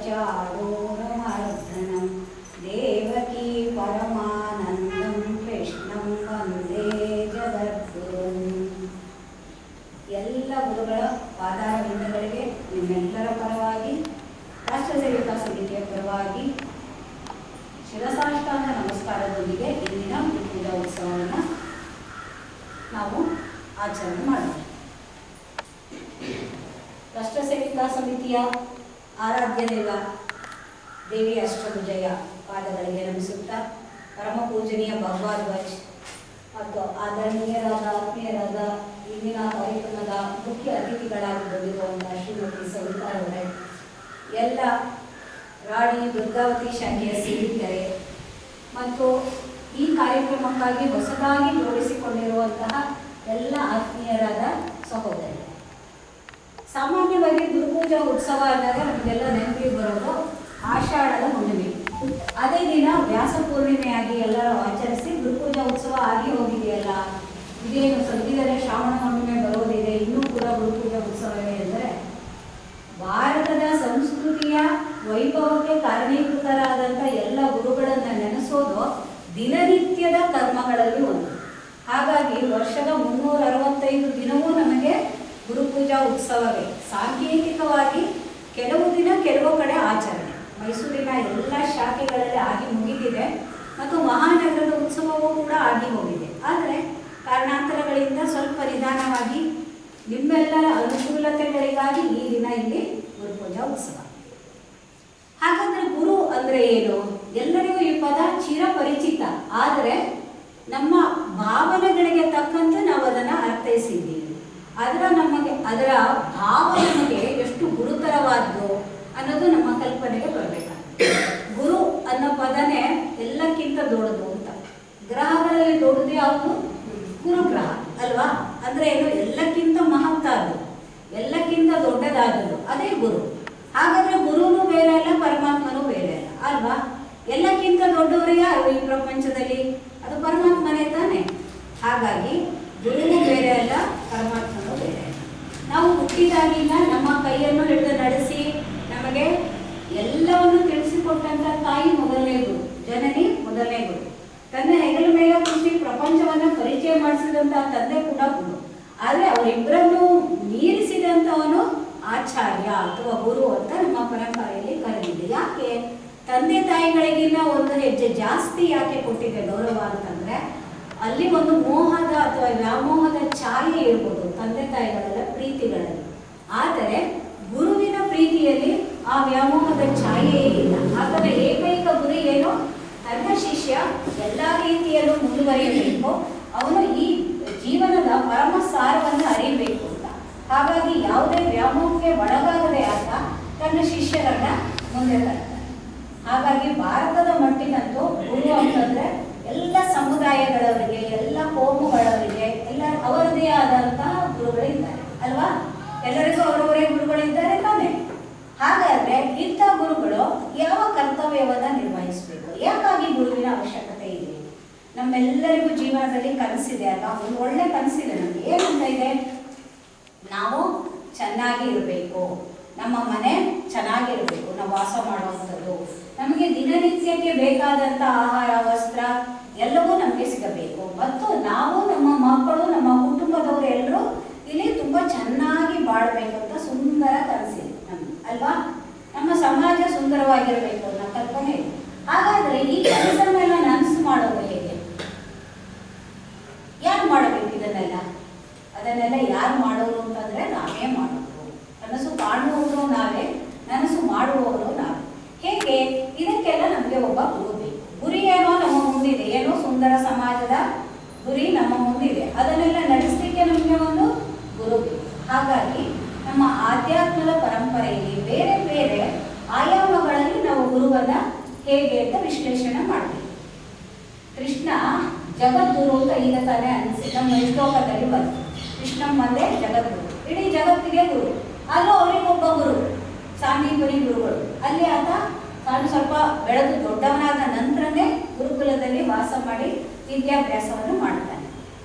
चाणूरमर्दनं देवकी परमानन्दं कृष्णं वन्दे जगद्गुरुं। ಎಲ್ಲ ಗುರುಗಳ ಪಾದಾರವಿಂದಗಳಿಗೆ ನಿಮ್ಮೆಲ್ಲರ ಪರವಾಗಿ ರಾಷ್ಟ್ರ ಸೇವಿಕಾ ಸಮಿತಿಯ ಪರವಾಗಿ ಶಿರಸಾಷ್ಟಾಂಗ ನಮಸ್ಕಾರದೊಂದಿಗೆ ಇಂದಿನ ಪೂಜಾ ಉತ್ಸವವನ್ನು ನಾವು ಆಚರಣೆ ಮಾಡೋಣ. ರಾಷ್ಟ್ರ ಸೇವಿಕಾ ಸಮಿತಿಯ ಆರಾಧ್ಯ ದೈವ ದೇವಿ ಅಷ್ಟಭುಜಯ ಪಾದಗಳಿಗೆ ನಮಿಸುತ್ತಾ ಪರಮ ಪೂಜನೀಯ ಭಗವದ್ವಜ್ ಮತ್ತು ಆದರಣೀಯರಾದ ಆತ್ಮೀಯರಾದ ಇಂದಿನ ಕಾರ್ಯಕ್ರಮದ ಮುಖ್ಯ ಅತಿಥಿಗಳಾಗಿ ಬಂದಿರುವಂತಹ ಶ್ರೀಮತಿ ಸವಿತಾ ಅವರೇ, ಎಲ್ಲ ರಾಣಿ ದುರ್ಗಾವತಿ ಶಾಖೆಯ ಸೇವಿಕರೇ ಮತ್ತು ಈ ಕಾರ್ಯಕ್ರಮಕ್ಕಾಗಿ ಹೊಸದಾಗಿ ಜೋಡಿಸಿಕೊಂಡಿರುವಂತಹ ಎಲ್ಲ ಆತ್ಮೀಯರಾದ ಸಹೋದರಿ. ಸಾಮಾನ್ಯವಾಗಿ ಗುರುಪೂಜಾ ಉತ್ಸವ ಅಂದಾಗ ನಮಗೆಲ್ಲ ನೆನಪಿಗೆ ಬರೋದು ಆಷಾಢದ ಹುಣ್ಣಿಮೆ. ಅದೇ ದಿನ ವ್ಯಾಸ ಪೂರ್ಣಿಮೆಯಾಗಿ ಎಲ್ಲರೂ ಆಚರಿಸಿ ಗುರುಪೂಜಾ ಉತ್ಸವ ಆಗಿ ಹೋಗಿದೆಯಲ್ಲ, ಇದೇನು ಸದ್ಯದಲ್ಲೇ ಶ್ರಾವಣ ಹುಣ್ಣಿಮೆ ಬರೋದಿದೆ, ಇನ್ನೂ ಕೂಡ ಗುರುಪೂಜಾ ಉತ್ಸವವೇ ಎಂದರೆ ಭಾರತದ ಸಂಸ್ಕೃತಿಯ ವೈಭವಕ್ಕೆ ಕಾರಣೀಕೃತರಾದಂಥ ಎಲ್ಲ ಗುರುಗಳನ್ನು ನೆನೆಸೋದು ದಿನನಿತ್ಯದ ಕರ್ಮಗಳಲ್ಲಿ ಒಂದು. ಹಾಗಾಗಿ ವರ್ಷದ 365 ದಿನವೂ ನಮಗೆ ಗುರುಪೂಜಾ ಉತ್ಸವವೇ. ಸಾಂಕೇತಿಕವಾಗಿ ಕೆಲವು ದಿನ ಕೆಲವು ಕಡೆ ಆಚರಣೆ ಮೈಸೂರಿನ ಎಲ್ಲ ಶಾಖೆಗಳಲ್ಲಿ ಆಗಿ ಮುಗಿದಿದೆ ಮತ್ತು ಮಹಾನಗರದ ಉತ್ಸವವೂ ಕೂಡ ಆಗಿ ಹೋಗಿದೆ. ಆದರೆ ಕಾರಣಾಂತರಗಳಿಂದ ಸ್ವಲ್ಪ ನಿಧಾನವಾಗಿ ನಿಮ್ಮೆಲ್ಲರ ಅನುಕೂಲತೆಗಳಿಗಾಗಿ ಈ ದಿನ ಇಲ್ಲಿ ಗುರುಪೂಜಾ ಉತ್ಸವ. ಹಾಗಾದ್ರೆ ಗುರು ಅಂದ್ರೆ ಏನು? ಎಲ್ಲರಿಗೂ ಈ ಪದ ಚಿರಪರಿಚಿತ. ಆದರೆ ನಮ್ಮ ಭಾವನೆಗಳಿಗೆ ತಕ್ಕಂತೆ ನಾವು ಅದನ್ನು ಅರ್ಥೈಸಿದ್ದೀವಿ. ಅದರ ಭಾವ ನಮಗೆ ಎಷ್ಟು ಗುರುತರವಾದ್ದು ಅನ್ನೋದು ನಮ್ಮ ಕಲ್ಪನೆಗೆ ಬರಬೇಕಾಗುತ್ತೆ. ಗುರು ಅನ್ನೋ ಪದನೇ ಎಲ್ಲಕ್ಕಿಂತ ದೊಡ್ಡದು ಅಂತ. ಗ್ರಹಗಳಲ್ಲಿ ದೊಡ್ಡದು ಯಾವುದು? ಗುರುಗ್ರಹ ಅಲ್ವಾ? ಅಂದ್ರೆ ಏನು? ಎಲ್ಲಕ್ಕಿಂತ ಮಹತ್ತಾದ್ದು, ಎಲ್ಲಕ್ಕಿಂತ ದೊಡ್ಡದಾದದ್ದು ಅದೇ ಗುರು. ಹಾಗಾದ್ರೆ ಗುರುನು ಬೇರೆ ಅಲ್ಲ, ಪರಮಾತ್ಮನೂ ಬೇರೆ ಅಲ್ಲ ಅಲ್ವಾ? ಎಲ್ಲಕ್ಕಿಂತ ದೊಡ್ಡವರು ಯಾರು ಈ ಪ್ರಪಂಚದಲ್ಲಿ? ಅದು ಪರಮಾತ್ಮನೇ ತಾನೆ. ಹಾಗಾಗಿ ಗುರುನು ಬೇರೆ ಅಲ್ಲ, ಪರಮಾತ್ಮನೂ ಬೇರೆ ಅಲ್ಲ. ನಾವು ಹುಟ್ಟಿದಾಗಿಂದ ನಮ್ಮ ಕೈಯನ್ನು ಹಿಡಿದು ನಡೆಸಿ ನಮಗೆ ಎಲ್ಲವನ್ನು ತಿಳಿಸಿಕೊಟ್ಟಂತ ತಾಯಿ ಮೊದಲನೇ ಗುರು, ಜನನಿ ಮೊದಲನೇ ಗುರು. ತನ್ನ ಹೆಗಲ ಮೇಲೆ ಕೂರಿಸಿ ಪ್ರಪಂಚವನ್ನು ಪರಿಚಯ ಮಾಡಿಸಿದಂತ ತಂದೆ ಕೂಡ ಗುರು. ಆದರೆ ಅವರಿಬ್ಬರನ್ನು ಮೀರಿಸಿದಂಥವನು ಆಚಾರ್ಯ ಅಥವಾ ಗುರು ಅಂತ ನಮ್ಮ ಪರಂಪರೆಯಲ್ಲಿ ಕರೆದಿದೆ. ಯಾಕೆ ತಂದೆ ತಾಯಿಗಳಿಗಿನ್ನ ಒಂದು ಹೆಜ್ಜೆ ಜಾಸ್ತಿ ಯಾಕೆ ಕೊಟ್ಟಿದೆ ಗೌರವ ಅಂತಂದ್ರೆ, ಅಲ್ಲಿ ಒಂದು ಮೋಹದ ಅಥವಾ ವ್ಯಾಮೋಹದ ಛಾಯೆ ಇರ್ಬೋದು ತಂದೆ ತಾಯಿಗಳೆಲ್ಲ ಪ್ರೀತಿಗಳಲ್ಲಿ. ಆದರೆ ಗುರುವಿನ ಪ್ರೀತಿಯಲ್ಲಿ ಆ ವ್ಯಾಮೋಹದ ಛಾಯೆಯೇ ಇಲ್ಲ. ಹಾಗಾದ್ರೆ ಏಕೈಕ ಗುರಿ ಏನು? ತನ್ನ ಶಿಷ್ಯ ಎಲ್ಲ ರೀತಿಯಲ್ಲೂ ಮುಂದುವರಿಯಬೇಕು, ಅವನು ಈ ಜೀವನದ ಪರಮ ಸಾರವನ್ನು ಅರಿಯಬೇಕು ಅಂತ. ಹಾಗಾಗಿ ಯಾವುದೇ ವ್ಯಾಮೋಹಕ್ಕೆ ಒಳಗಾಗದೆ ಆತ ತನ್ನ ಶಿಷ್ಯರನ್ನ ಮುಂದೆ ತರ್ತಾನೆ. ಹಾಗಾಗಿ ಭಾರತದ ಮಟ್ಟಿನಂತೂ ಗುರು ಅಂತಂದ್ರೆ ಎಲ್ಲ ಸಮುದಾಯಗಳವರಿಗೆ, ಎಲ್ಲ ಕೋಮುಗಳವರಿಗೆ ಎಲ್ಲ ಅವರದೇ ಆದಂತಹ ಗುರುಗಳಿದ್ದಾರೆ ಅಲ್ವಾ? ಎಲ್ಲರಿಗೂ ಅವರವರೇ ಗುರುಗಳಿದ್ದಾರೆ ತಾನೆ. ಹಾಗಾದ್ರೆ ಇಂಥ ಗುರುಗಳು ಯಾವ ಕರ್ತವ್ಯವನ್ನ ನಿರ್ವಹಿಸಬೇಕು? ಯಾಕಾಗಿ ಗುರುವಿನ ಅವಶ್ಯಕತೆ ಇದೆ? ನಮ್ಮೆಲ್ಲರಿಗೂ ಜೀವನದಲ್ಲಿ ಕನಸಿದೆ ಅಲ್ಲ, ಒಂದು ಒಳ್ಳೆ ಕನಸಿದೆ ನಮ್ಗೆ. ಏನಂತ ಇದೆ? ನಾವು ಚೆನ್ನಾಗಿ ಇರಬೇಕು, ನಮ್ಮ ಮನೆ ಚೆನ್ನಾಗಿರ್ಬೇಕು, ನಾವು ವಾಸ ಮಾಡುವಂಥದ್ದು, ನಮಗೆ ದಿನನಿತ್ಯಕ್ಕೆ ಬೇಕಾದಂಥ ಆಹಾರ ವಸ್ತ್ರ ಎಲ್ಲವೂ ನಮಗೆ ಸಿಗಬೇಕು, ಮತ್ತು ನಾವು ನಮ್ಮ ಮಕ್ಕಳು ನಮ್ಮ ಕುಟುಂಬದವರು ಎಲ್ಲರೂ ಇಲ್ಲಿ ತುಂಬಾ ಚೆನ್ನಾಗಿ ಬಾಳ್ಬೇಕು ಅಂತ ಸುಂದರ ಕನಸಿದೆ ನಮ್ಗೆ ಅಲ್ವಾ? ನಮ್ಮ ಸಮಾಜ ಸುಂದರವಾಗಿರಬೇಕು ಅನ್ನೋ ಕಲ್ಪನೆ ಇದೆ. ಹಾಗಾದ್ರೆ ಈ ಕೆಲಸನೆಲ್ಲ ನನಸು ಮಾಡೋದು ಹೇಗೆ? ಯಾರು ಮಾಡಬೇಕು ಇದನ್ನೆಲ್ಲ? ಅದನ್ನೆಲ್ಲ ಯಾರು ಮಾಡೋರು ಅಂತಂದ್ರೆ ನಾವೇ ಮಾಡೋದು. ಕನಸು ಕಾಣುವವರು ನಾವೇ, ನನಸು ಮಾಡುವವರು ನಾವೇ. ಹೇಗೆ? ಇದಕ್ಕೆಲ್ಲ ನಮಗೆ ಒಬ್ಬ ಗುರು ಬೇಕು. ಗುರಿ ಏನೋ ನಮ್ಮ ಮುಂದಿದೆ, ಏನೋ ಸುಂದರ ಸಮಾಜದ ಗುರಿ ನಮ್ಮ ಮುಂದಿದೆ. ಅದನ್ನೆಲ್ಲ ನಡೆಸಲಿಕ್ಕೆ ನಮಗೆ ಒಂದು ಗುರು ಬೇಕು. ಹಾಗಾಗಿ ನಮ್ಮ ಆಧ್ಯಾತ್ಮದ ಪರಂಪರೆಯಲ್ಲಿ ಬೇರೆ ಬೇರೆ ಆಯಾಮಗಳಲ್ಲಿ ನಾವು ಗುರುವನ್ನ ಹೇಗೆ ಅಂತ ವಿಶ್ಲೇಷಣೆ ಮಾಡಬೇಕು. ಕೃಷ್ಣ ಜಗದ್ಗುರು ಅಂತ ಈಗ ತಾನೇ ಅನಿಸಿ ನಮ್ಮ ಶ್ಲೋಕದಲ್ಲಿ ಬಂತು. ಕೃಷ್ಣ ಒಂದೇ ಜಗದ್ಗುರು, ಇಡೀ ಜಗತ್ತಿಗೆ ಗುರು. ಆದರೂ ಅವರಿಗೊಬ್ಬ ಗುರು, ಸಾಂದೀಪನಿ ಗುರುಗಳು. ಅಲ್ಲಿ ಆತ ತಾನು ಸ್ವಲ್ಪ ಬೆಳೆದು ದೊಡ್ಡವನಾದ ನಂತರನೇ ಗುರುಕುಲದಲ್ಲಿ ವಾಸ ಮಾಡಿ ವಿದ್ಯಾಭ್ಯಾಸವನ್ನು ಮಾಡ್ತಾನೆ.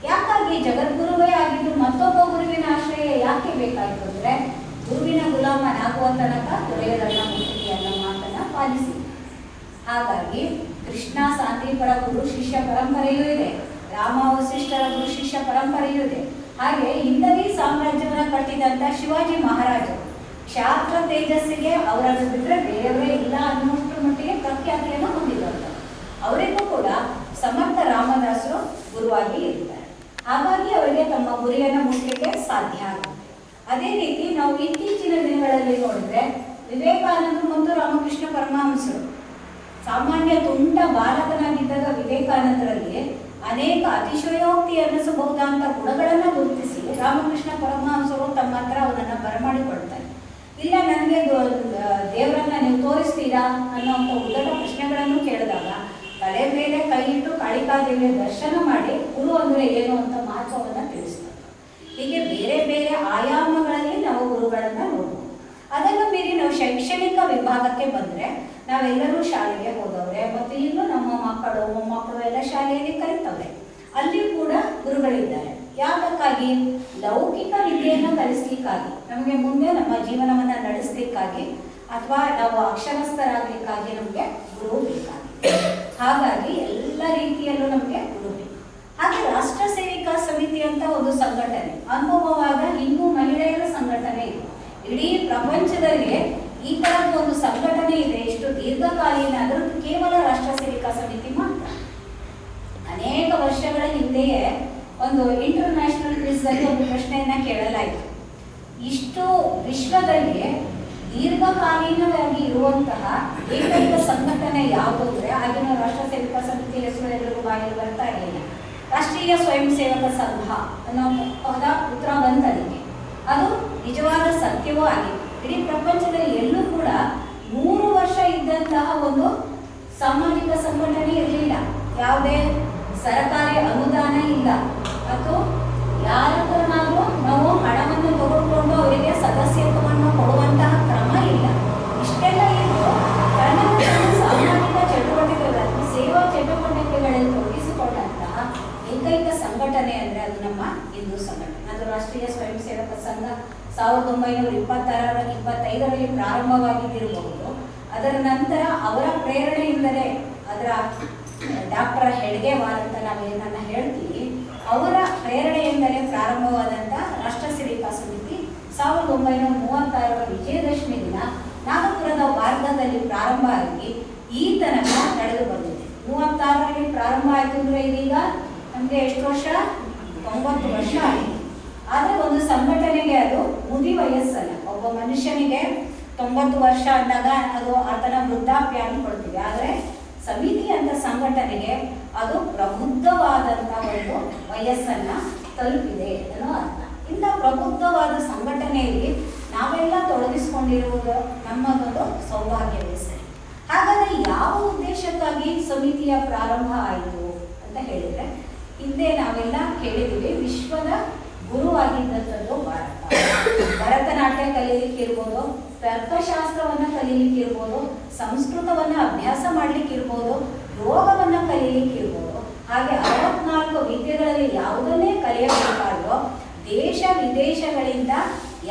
ಯಾಕಾಗಿ ಜಗದ್ಗುರುವೇ ಆಗಿದ್ದು ಮತ್ತೊಬ್ಬ ಗುರುವಿನ ಆಶ್ರಯ ಯಾಕೆ ಬೇಕಾಯಿತು ಅಂದರೆ, ಗುರುವಿನ ಗುಲಾಮನಾಗುವ ತನಕ ದೊರೆಯದಲ್ಲ ಮುಕ್ತಿಯನ್ನ ಮಾತ್ರ ಪಾಲಿಸಿ. ಹಾಗಾಗಿ ಕೃಷ್ಣ ಸಾಂದೀಪರ ಗುರು ಶಿಷ್ಯ ಪರಂಪರೆಯೂ ಇದೆ, ರಾಮ ವಸಿಷ್ಠರ ಗುರು ಶಿಷ್ಯ ಪರಂಪರೆಯೂ ಇದೆ. ಹಾಗೆ ಹಿಂದವಿ ಸಾಮ್ರಾಜ್ಯವನ್ನು ಕಟ್ಟಿದಂಥ ಶಿವಾಜಿ ಮಹಾರಾಜರು ಕ್ಷಾತ್ರ ತೇಜಸ್ಸಿಗೆ ಅವರನ್ನು ಬಿಟ್ಟರೆ ಬೇರೆಯವರೇ ಇಲ್ಲ ಅನ್ನುವಷ್ಟರ ಮಟ್ಟಿಗೆ ಪ್ರಖ್ಯಾತಿಯನ್ನು ಹೊಂದಿದ್ದಾರೆ. ಅವರಿಗೂ ಕೂಡ ಸಮರ್ಥ ರಾಮದಾಸರು ಗುರುವಾಗಿ ಇರ್ತಾರೆ. ಹಾಗಾಗಿ ಅವರಿಗೆ ತಮ್ಮ ಗುರಿಯನ್ನು ಮುಟ್ಟಲಿಕ್ಕೆ ಸಾಧ್ಯ ಆಗುತ್ತೆ. ಅದೇ ರೀತಿ ನಾವು ಇತ್ತೀಚಿನ ದಿನಗಳಲ್ಲಿ ನೋಡಿದ್ರೆ ವಿವೇಕಾನಂದರು ಮತ್ತು ರಾಮಕೃಷ್ಣ ಪರಮಹಂಸರು ಸಾಮಾನ್ಯ ತುಂಟ ಬಾಲಕನಾಗಿದ್ದಾಗ ವಿವೇಕಾನಂದರಲ್ಲಿ ಅನೇಕ ಅತಿಶಯೋಕ್ತಿ ಅನ್ನಿಸಬಹುದಾದಂಥ ಗುಣಗಳನ್ನು ಗುರುತಿಸಿ ರಾಮಕೃಷ್ಣ ಪರಮಹಂಸರು ತಮ್ಮ ಹತ್ರ ಅವನನ್ನು ಬರಮಾಡಿಕೊಳ್ತಾರೆ. ಇಲ್ಲ, ನನಗೆ ದೇವರನ್ನ ನೀವು ತೋರಿಸ್ತೀರಾ ಅನ್ನೋಂಥ ಉದ್ದಟ ಪ್ರಶ್ನೆಗಳನ್ನು ಕೇಳಿದಾಗ ತಲೆ ಮೇಲೆ ಕೈ ಇಟ್ಟು ಕಾಳಿಕಾದೇವಿಯ ದರ್ಶನ ಮಾಡಿ ಗುರು ಅಂದರೆ ಏನು ಅಂತ ಮಹತ್ವವನ್ನು ತಿಳಿಸ್ತಾರೆ. ಹೀಗೆ ಬೇರೆ ಬೇರೆ ಆಯಾಮಗಳಲ್ಲಿ ನಾವು ಗುರುಗಳನ್ನು ನೋಡ್ಬೋದು. ಅದನ್ನು ಮೀರಿ ನಾವು ಶೈಕ್ಷಣಿಕ ವಿಭಾಗಕ್ಕೆ ಬಂದರೆ ನಾವೆಲ್ಲರೂ ಶಾಲೆಗೆ ಹೋದವ್ರೆ ಮತ್ತು ಇನ್ನು ನಮ್ಮ ಮಕ್ಕಳು ಮೊಮ್ಮಕ್ಕಳು ಎಲ್ಲ ಶಾಲೆಯಲ್ಲಿ ಕಲಿತವ್ರೆ. ಅಲ್ಲಿ ಕೂಡ ಗುರುಗಳಿದ್ದಾರೆ. ಯಾತಕ್ಕಾಗಿ? ಲೌಕಿಕ ವಿದ್ಯೆಯನ್ನು ಕಲಿಸ್ಲಿಕ್ಕಾಗಿ, ನಮಗೆ ಮುಂದೆ ನಮ್ಮ ಜೀವನವನ್ನು ನಡೆಸಲಿಕ್ಕಾಗಿ, ಅಥವಾ ನಾವು ಅಕ್ಷರಸ್ಥರಾಗಲಿಕ್ಕಾಗಿ ನಮಗೆ ಗುರು ಬೇಕಾಗಿ. ಹಾಗಾಗಿ ಎಲ್ಲ ರೀತಿಯಲ್ಲೂ ನಮಗೆ ಗುರು ಬೇಕು. ಹಾಗೆ ರಾಷ್ಟ್ರ ಸೇವಿಕಾ ಸಮಿತಿ ಅಂತ ಒಂದು ಸಂಘಟನೆ ಅನುಭವವಾದ ಇನ್ನೂ ಮಹಿಳೆಯರ ಸಂಘಟನೆ ಇದೆ. ಇಡೀ ಪ್ರಪಂಚದಲ್ಲಿ ಈ ತರದ ಒಂದು ಸಂಘಟನೆ ಇದೆ. ಇಷ್ಟು ದೀರ್ಘಕಾಲೀನ ಅದರದ್ದು ಕೇವಲ ರಾಷ್ಟ್ರ ಸೇವಿಕಾ ಸಮಿತಿ ಮಾತ್ರ. ಅನೇಕ ವರ್ಷಗಳ ಹಿಂದೆಯೇ ಒಂದು ಇಂಟರ್ನ್ಯಾಷನಲ್ ಕ್ವಿಜ್ನಲ್ಲಿ ಒಂದು ಪ್ರಶ್ನೆಯನ್ನ ಕೇಳಲಾಯಿತು. ಇಷ್ಟು ವಿಶ್ವದಲ್ಲಿ ದೀರ್ಘಕಾಲೀನವಾಗಿ ಇರುವಂತಹ ಏಕೈಕ ಸಂಘಟನೆ ಯಾವುದು ಅಂದರೆ ಆಗಿನ ರಾಷ್ಟ್ರ ಸೇವಿಕಾ ಸಮಿತಿ ಹೆಸರು ಎಲ್ಲರಿಗೂ ಬಾಯಲ್ಲಿ ಬರ್ತಾ ಇರಲಿಲ್ಲ. ರಾಷ್ಟ್ರೀಯ ಸ್ವಯಂ ಸೇವಕ ಸಂಘ ಅನ್ನೋ ಪದ ಉತ್ತರ ಬಂದದಕ್ಕೆ. ಅದು ನಿಜವಾದ ಸತ್ಯವೂ ಆಗಿದೆ. ಇಡೀ ಪ್ರಪಂಚದಲ್ಲಿ ಎಲ್ಲೂ ಕೂಡ 100 ವರ್ಷ ಇದ್ದಂತಹ ಒಂದು ಸಾಮಾಜಿಕ ಸಂಘಟನೆ ಇರಲಿಲ್ಲ. ಯಾವುದೇ ಸರ್ಕಾರಿ ಅನುದಾನ ಇಲ್ಲ ಮತ್ತು ಯಾರ ಹತ್ರನಾದ್ರೂ ನಾವು ಹಣವನ್ನು ತೆಗೆದುಕೊಂಡು ಅವರಿಗೆ ಸದಸ್ಯತ್ವವನ್ನು ಕೊಡುವಂತಹ ಕ್ರಮ ಇಲ್ಲ. ಇಷ್ಟೆಲ್ಲ ಇದ್ದು ಸಾಮಾಜಿಕ ಚಟುವಟಿಕೆಗಳಲ್ಲಿ ಸೇವಾ ಚಟುವಟಿಕೆಗಳಲ್ಲಿ ತೊಡಗಿಸಿಕೊಂಡಂತಹ ಏಕೈಕ ಸಂಘಟನೆ ಅಂದರೆ ಅದು ನಮ್ಮ ಹಿಂದೂ ಸಂಘಟನೆ. ಅದು ರಾಷ್ಟ್ರೀಯ ಸ್ವಯಂ ಸೇವಕ ಸಂಘ 1925ರಲ್ಲಿ ಪ್ರಾರಂಭವಾಗಿದ್ದಿರಬಹುದು. ಅದರ ನಂತರ ಅವರ ಪ್ರೇರಣೆಯಿಂದಲೇ ಅದರ ಡಾಕ್ಟರ್ ಹೆಡ್ಗೇವಾರ್ ಅಂತ ನಾವೇನನ್ನ ಹೇಳ್ತೀವಿ, ಅವರ ಪ್ರೇರಣೆಯಿಂದಲೇ ಪ್ರಾರಂಭವಾದಂಥ ರಾಷ್ಟ್ರ ಸೇವಿಕಾ ಸಮಿತಿ 1936ರ ವಿಜಯದಶಮಿ ದಿನ ನಾಗಪುರದ ವಾರ್ಧದಲ್ಲಿ ಪ್ರಾರಂಭ ಆಗಿ ಈ ತನಕ ನಡೆದು ಬಂದಿದೆ. 36ರಲ್ಲಿ ಪ್ರಾರಂಭ ಆಯಿತು ಅಂದರೆ ಇದೀಗ ನಮಗೆ ಎಷ್ಟು ವರ್ಷ? 90 ವರ್ಷ ಆಗಿದೆ. ಆದರೆ ಒಂದು ಸಂಘಟನೆಗೆ ಅದು ಮುದಿ ವಯಸ್ಸಲ್ಲ. ಒಬ್ಬ ಮನುಷ್ಯನಿಗೆ 90 ವರ್ಷ ಅಂದಾಗ ಅದು ಆತನ ವೃದ್ಧಾಪ್ಯ ಅಂದ್ಕೊಳ್ತೀವಿ. ಆದರೆ ಸಮಿತಿ ಅಂತ ಸಂಘಟನೆಗೆ ಅದು ಪ್ರಬುದ್ಧವಾದಂಥ ಒಂದು ವಯಸ್ಸನ್ನ ತಲುಪಿದೆ ಅನ್ನೋ ಅರ್ಥ. ಇಂಥ ಪ್ರಬುದ್ಧವಾದ ಸಂಘಟನೆಯಲ್ಲಿ ನಾವೆಲ್ಲ ತೊಡಗಿಸಿಕೊಂಡಿರುವುದು ನಮ್ಮದೊಂದು ಸೌಭಾಗ್ಯವೇ ಸರಿ. ಹಾಗಾದರೆ ಯಾವ ಉದ್ದೇಶಕ್ಕಾಗಿ ಸಮಿತಿಯ ಪ್ರಾರಂಭ ಆಯಿತು ಅಂತ ಹೇಳಿದರೆ, ಹಿಂದೆ ನಾವೆಲ್ಲ ಕೇಳಿದ್ದೀವಿ, ವಿಶ್ವದ ಗುರುವಾಗಿದ್ದಂಥದ್ದು ಭಾರತ. ಭರತನಾಟ್ಯ ಕಲೀಲಿಕ್ಕಿರ್ಬೋದು, ತರ್ಕಶಾಸ್ತ್ರವನ್ನು ಕಲೀಲಿಕ್ಕಿರ್ಬೋದು, ಸಂಸ್ಕೃತವನ್ನು ಅಭ್ಯಾಸ ಮಾಡಲಿಕ್ಕಿರ್ಬೋದು, ಯೋಗವನ್ನು ಕಲೀಲಿಕ್ಕಿರ್ಬೋದು. ಹಾಗೆ 64 ವಿದ್ಯೆಗಳಲ್ಲಿ ಯಾವುದನ್ನೇ ಕಲಿಯಬೇಕಾದ್ರೂ ದೇಶ ವಿದೇಶಗಳಿಂದ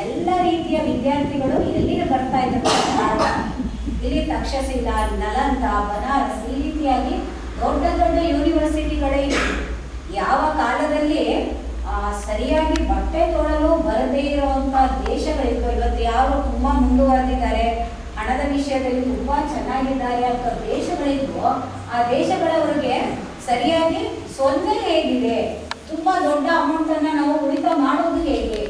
ಎಲ್ಲ ರೀತಿಯ ವಿದ್ಯಾರ್ಥಿಗಳು ಎಲ್ಲಿಗೆ ಬರ್ತಾ ಇದ್ದಾರೆ? ಇಲ್ಲಿ ತಕ್ಷಶಿಲಾ, ನಲಂದ, ಬನಾರಸ್ ಈ ರೀತಿಯಾಗಿ ದೊಡ್ಡ ದೊಡ್ಡ ಯೂನಿವರ್ಸಿಟಿಗಳೇ ಇವೆ. ಯಾವ ಕಾಲದಲ್ಲಿ ಸರಿಯಾಗಿ ಬಟ್ಟೆ ತೊಳಲು ಬರದೇ ಇರುವಂಥ ದೇಶಗಳಿತ್ತು, ಇವತ್ತು ಯಾರು ತುಂಬ ಮುಂದುವರೆದಿದ್ದಾರೆ, ಹಣದ ವಿಷಯದಲ್ಲಿ ತುಂಬ ಚೆನ್ನಾಗಿದ್ದಾರೆ ಅಂತ ದೇಶಗಳಿದ್ವು. ಆ ದೇಶಗಳವರಿಗೆ ಸರಿಯಾಗಿ ಸೊನ್ನೆ ಹೇಗಿದೆ, ತುಂಬ ದೊಡ್ಡ ಅಮೌಂಟನ್ನು ನಾವು ಉಳಿತಾಯ ಮಾಡೋದು ಹೇಗೆ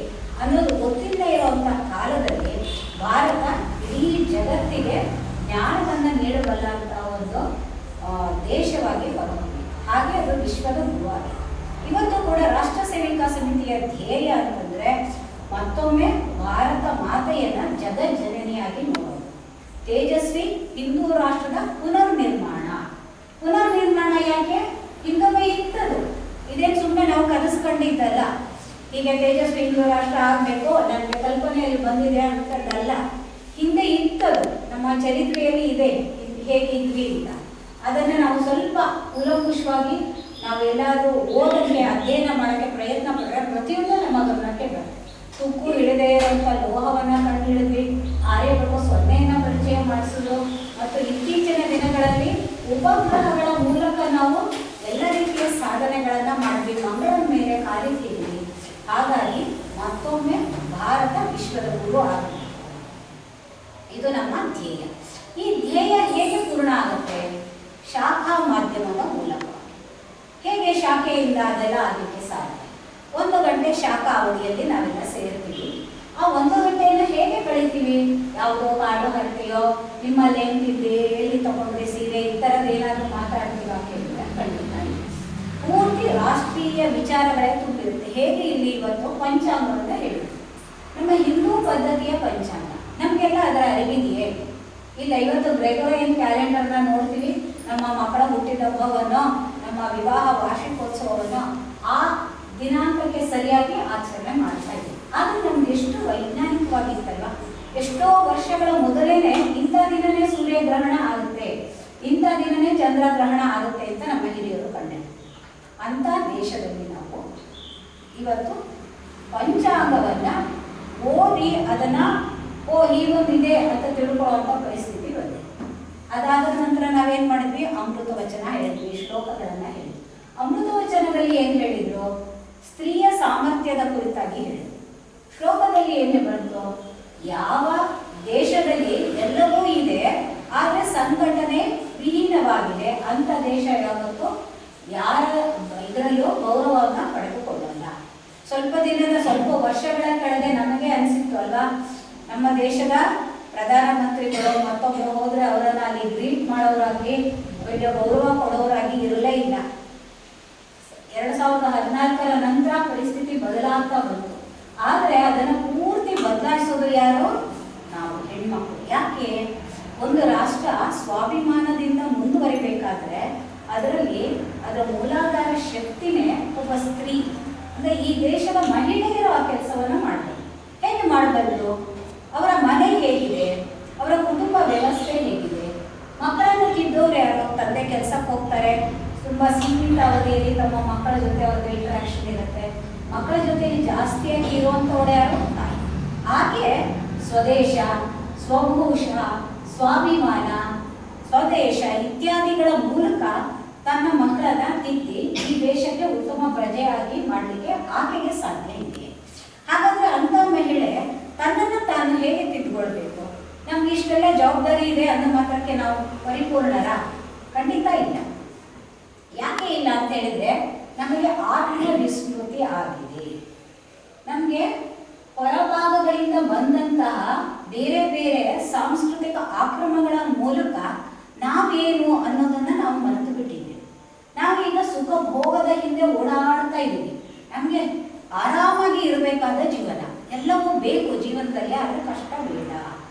ಅನ್ನೋದು ಗೊತ್ತಿಲ್ಲದೆ ಇರುವಂಥ ಕಾಲದಲ್ಲಿ ಭಾರತ ಇಡೀ ಜಗತ್ತಿಗೆ ಜ್ಞಾನವನ್ನು ನೀಡಬಲ್ಲಂಥ ಒಂದು ದೇಶವಾಗಿ ಹೊರಹೊಮ್ಮಿದೆ. ಹಾಗೆ ಅದು ವಿಶ್ವದ ಗುರುವಾಗಿದೆ. ಇವತ್ತು ಕೂಡ ರಾಷ್ಟ್ರ ಸೇವಿಕಾ ಸಮಿತಿಯ ಧ್ಯೇಯ ಅಂತಂದರೆ ಮತ್ತೊಮ್ಮೆ ಭಾರತ ಮಾತೆಯನ್ನ ಜಗಜ್ಜನನಿಯಾಗಿ ನೋಡೋದು, ತೇಜಸ್ವಿ ಹಿಂದೂ ರಾಷ್ಟ್ರದ ಪುನರ್ನಿರ್ಮಾಣ. ಪುನರ್ನಿರ್ಮಾಣ ಯಾಕೆ? ಹಿಂದೊಮ್ಮೆ ಇತ್ತದು, ಇದೇನು ಸುಮ್ಮನೆ ನಾವು ಕನಸ್ಕೊಂಡಿದ್ದಲ್ಲ. ಹೀಗೆ ತೇಜಸ್ವಿ ಹಿಂದೂ ರಾಷ್ಟ್ರ ಆಗಬೇಕು ನನಗೆ ಕಲ್ಪನೆಯಲ್ಲಿ ಬಂದಿದೆ ಅಂತದ್ದಲ್ಲ. ಹಿಂದೆ ಇತ್ತದು, ನಮ್ಮ ಚರಿತ್ರೆಯಲ್ಲಿ ಇದೆ ಹೇಗಿದ್ವಿ ಅಂತ. ಅದನ್ನು ನಾವು ಸ್ವಲ್ಪ ಕೂಲಂಕುಷವಾಗಿ ನಾವೆಲ್ಲರೂ ಓದಕ್ಕೆ ಅಧ್ಯಯನ ಮಾಡೋಕ್ಕೆ ಪ್ರಯತ್ನ ಪಟ್ಟರೆ ಪ್ರತಿಯೊಂದು ನಮ್ಮ ಗಮನಕ್ಕೆ ಬರುತ್ತೆ. ತುಕ್ಕು ಹಿಡಿದೇ ಇರುವಂಥ ಲೋಹವನ್ನು ಕಂಡು ಹಿಡಿದ್ವಿ, ಆರ್ಯಭಟ ಸೊನ್ನೆಯನ್ನು ಪರಿಚಯ ಮಾಡಿಸೋದು ಮತ್ತು ಉಪಗ್ರಹಗಳ ಮೂಲಕ ನಾವು ಎಲ್ಲ ರೀತಿಯ ಸಾಧನೆಗಳನ್ನು ಮಾಡಿದ್ವಿ, ಮಂಗಳದ ಮೇಲೆ ಕಾಲಿಟ್ಟಿದ್ವಿ. ಹಾಗಾಗಿ ಮತ್ತೊಮ್ಮೆ ಭಾರತ ವಿಶ್ವದ ಗುರು ಆಗುತ್ತೆ. ಇದು ನಮ್ಮ ಧ್ಯೇಯ. ಈ ಧ್ಯೇಯ ಹೇಗೆ ಪೂರ್ಣ ಆಗುತ್ತೆ? ಶಾಖಾ ಮಾಧ್ಯಮದ ಮೂಲಕ. ಹೇಗೆ ಶಾಖೆಯಿಂದ ಅದೆಲ್ಲ ಆಗಲಿಕ್ಕೆ ಸಾಧ್ಯ? 1 ಗಂಟೆ ಶಾಖಾ ಅವಧಿಯಲ್ಲಿ ನಾವೆಲ್ಲ ಸೇರ್ತೀವಿ. ಆ 1 ಗಂಟೆಯನ್ನು ಹೇಗೆ ಕಳಿತೀವಿ? ಯಾವುದೋ ಕಾಡು ಹರಟೆಯೋ, ನಿಮ್ಮಲ್ಲಿ ಏನು ತಿಂದ್ರಿ, ಎಲ್ಲಿ ತಗೊಂಡ್ರಿ ಸೀರೆ, ಈ ಥರದ್ದು ಏನಾದರೂ ಮಾತಾಡ್ತೀವಿ ಕೇಳಿದ್ರೆ ಖಂಡಿತ ಪೂರ್ತಿ ರಾಷ್ಟ್ರೀಯ ವಿಚಾರಗಳೇ ತುಂಬಿರುತ್ತೆ. ಹೇಗೆ ಇಲ್ಲಿ ಇವತ್ತು ಪಂಚಾಂಗವನ್ನು ಹೇಳಿದ್ರು, ನಮ್ಮ ಹಿಂದೂ ಪದ್ಧತಿಯ ಪಂಚಾಂಗ ನಮಗೆಲ್ಲ ಅದರ ಅರಿವಿದೆಯೇ? ಇಲ್ಲ. ಇವತ್ತು ಗ್ರೆಗೋರಿಯನ್ ಕ್ಯಾಲೆಂಡರ್ನ ನೋಡ್ತೀವಿ. ನಮ್ಮ ಮಕ್ಕಳ ಹುಟ್ಟಿದಬ್ಬವನ್ನು, ನಮ್ಮ ವಿವಾಹ ವಾರ್ಷಿಕೋತ್ಸವವನ್ನು ಆ ದಿನಾಂಕಕ್ಕೆ ಸರಿಯಾಗಿ ಆಚರಣೆ ಮಾಡ್ತಾ ಇದ್ದೀವಿ. ಆದರೆ ನಮ್ಗೆ ಎಷ್ಟು ವೈಜ್ಞಾನಿಕವಾಗಿತ್ತಲ್ವ? ಎಷ್ಟೋ ವರ್ಷಗಳ ಮೊದಲೇನೆ ಇಂಥ ದಿನನೇ ಸೂರ್ಯಗ್ರಹಣ ಆಗುತ್ತೆ, ಇಂಥ ದಿನನೇ ಚಂದ್ರಗ್ರಹಣ ಆಗುತ್ತೆ ಅಂತ ನಮ್ಮ ಹಿರಿಯರು ಕಂಡಿದ್ದಾರೆ. ಅಂಥ ದೇಶದಲ್ಲಿ ನಾವು ಇವತ್ತು ಪಂಚಾಂಗವನ್ನು ಓದಿ ಅದನ್ನು ಹೀಗೊಂದಿದೆ ಅಂತ ತಿಳ್ಕೊಳ್ಳುವಂಥ ಪರಿಸ್ಥಿತಿ ಬಂದಿದೆ. ಅದಾದ ನಂತರ ನಾವೇನು ಮಾಡಿದ್ವಿ? ಅಮೃತ ವಚನ ಹೇಳಿದ್ವಿ, ಶ್ಲೋಕಗಳನ್ನು ಹೇಳಿದ್ವಿ. ಅಮೃತ ವಚನದಲ್ಲಿ ಏನು ಹೇಳಿದ್ರು? ಸ್ತ್ರೀಯ ಸಾಮರ್ಥ್ಯದ ಕುರಿತಾಗಿ ಹೇಳಿದ್ರು. ಶ್ಲೋಕದಲ್ಲಿ ಏನು ಬಂತು? ಯಾವ ದೇಶದಲ್ಲಿ ಎಲ್ಲವೂ ಇದೆ ಆದರೆ ಸಂಘಟನೆ ವಿಹೀನವಾಗಿದೆ ಅಂತ ದೇಶ ಯಾವತ್ತೂ ಯಾರ ಇದರಲ್ಲೂ ಗೌರವವನ್ನು ಪಡೆದುಕೊಳ್ಳಲ್ಲ. ಸ್ವಲ್ಪ ವರ್ಷಗಳ ಕೆಳಗೆ ನಮಗೆ ಅನಿಸಿತ್ತು ಅಲ್ವಾ, ನಮ್ಮ ದೇಶದ ಪ್ರಧಾನಮಂತ್ರಿಗಳು ಮತ್ತೊಬ್ಬರು ಹೋದರೆ ಅವರನ್ನು ಅಲ್ಲಿ ಗ್ರೀಟ್ ಮಾಡೋರಾಗಿ, ಅವರಿಗೆ ಗೌರವ ಕೊಡೋರಾಗಿ ಇರಲೇ ಇಲ್ಲ. 2014ರ ನಂತರ ಪರಿಸ್ಥಿತಿ ಬದಲಾಗ್ತಾ ಬಂತು. ಆದರೆ ಅದನ್ನು ಪೂರ್ತಿ ಬದಲಾಯಿಸೋದು ಯಾರು? ನಾವು ಹೆಣ್ಮಕ್ಳು. ಯಾಕೆ? ಒಂದು ರಾಷ್ಟ್ರ ಸ್ವಾಭಿಮಾನದಿಂದ ಮುಂದುವರಿಬೇಕಾದ್ರೆ ಅದರಲ್ಲಿ ಅದರ ಮೂಲಾಧಾರ ಶಕ್ತಿನೇ ಒಬ್ಬ ಸ್ತ್ರೀ. ಅಂದರೆ ಈ ದೇಶದ ಮಹಿಳೆಯರು ಆ ಕೆಲಸವನ್ನು ಮಾಡಬೇಕು. ಹೇಗೆ ಮಾಡಬಲ್ಲರು? ಅವರ ಮನೆ ಹೇಗಿದೆ, ಅವರ ಕುಟುಂಬ ವ್ಯವಸ್ಥೆ ಹೇಗಿದೆ, ಮಕ್ಕಳನ್ನು ತಿದ್ದವ್ರು ಯಾರು? ತಂದೆ ಕೆಲಸಕ್ಕೆ ಹೋಗ್ತಾರೆ, ತುಂಬ ಸೀಮಿತ ಅವಧಿಯಲ್ಲಿ ತಮ್ಮ ಮಕ್ಕಳ ಜೊತೆ ಅವ್ರದ್ದು ಇಂಟ್ರಾಕ್ಷನ್ ಇರುತ್ತೆ. ಮಕ್ಕಳ ಜೊತೆಯಲ್ಲಿ ಜಾಸ್ತಿಯಾಗಿ ಇರುವಂಥವ್ರು ಯಾರು? ತಾಯಿ. ಹಾಗೆ ಸ್ವದೇಶ, ಸ್ವಭೂಷ, ಸ್ವಾಭಿಮಾನ, ಸ್ವದೇಶ ಇತ್ಯಾದಿಗಳ ಮೂಲಕ ತನ್ನ ಮಕ್ಕಳನ್ನ ತಿದ್ದಿ ಈ ದೇಶಕ್ಕೆ ಉತ್ತಮ ಪ್ರಜೆಯಾಗಿ ಮಾಡಲಿಕ್ಕೆ ಆಕೆಗೆ ಸಾಧ್ಯ ಇದೆ. ಹಾಗಾದ್ರೆ ಅಂಥ ಮಹಿಳೆ ತನ್ನನ್ನು ತಾನು ಹೇಗೆ ತಿದ್ದುಕೊಳ್ಬೇಕು? ನಮ್ಗೆ ಇಷ್ಟೆಲ್ಲ ಜವಾಬ್ದಾರಿ ಇದೆ ಅನ್ನೋ ಮಾತ್ರಕ್ಕೆ ನಾವು ಪರಿಪೂರ್ಣರ? ಖಂಡಿತ ಇಲ್ಲ. ಯಾಕೆ ಇಲ್ಲ ಅಂತ ಹೇಳಿದ್ರೆ ನಮಗೆ ಆತ್ಮವಿಸ್ಮೃತಿ ಆಗಿದೆ. ನಮಗೆ ಹೊರಭಾಗಗಳಿಂದ ಬಂದಂತಹ ಬೇರೆ ಬೇರೆ ಸಾಂಸ್ಕೃತಿಕ ಆಕ್ರಮಣಗಳ ಮೂಲಕ ನಾವೇನು ಅನ್ನೋದನ್ನ ನಾವು ಮರೆತು ಬಿಟ್ಟಿದ್ದೀವಿ. ನಾವೀಗ ಸುಖ ಭೋಗದ ಹಿಂದೆ ಓಡಾಡ್ತಾ ಇದ್ದೀವಿ. ನಮಗೆ ಆರಾಮಾಗಿ ಇರಬೇಕಾದ ಜೀವನ, ಎಲ್ಲವೂ ಬೇಕು ಜೀವನದಲ್ಲಿ, ಆದರೆ ಕಷ್ಟ ಬೇಡ.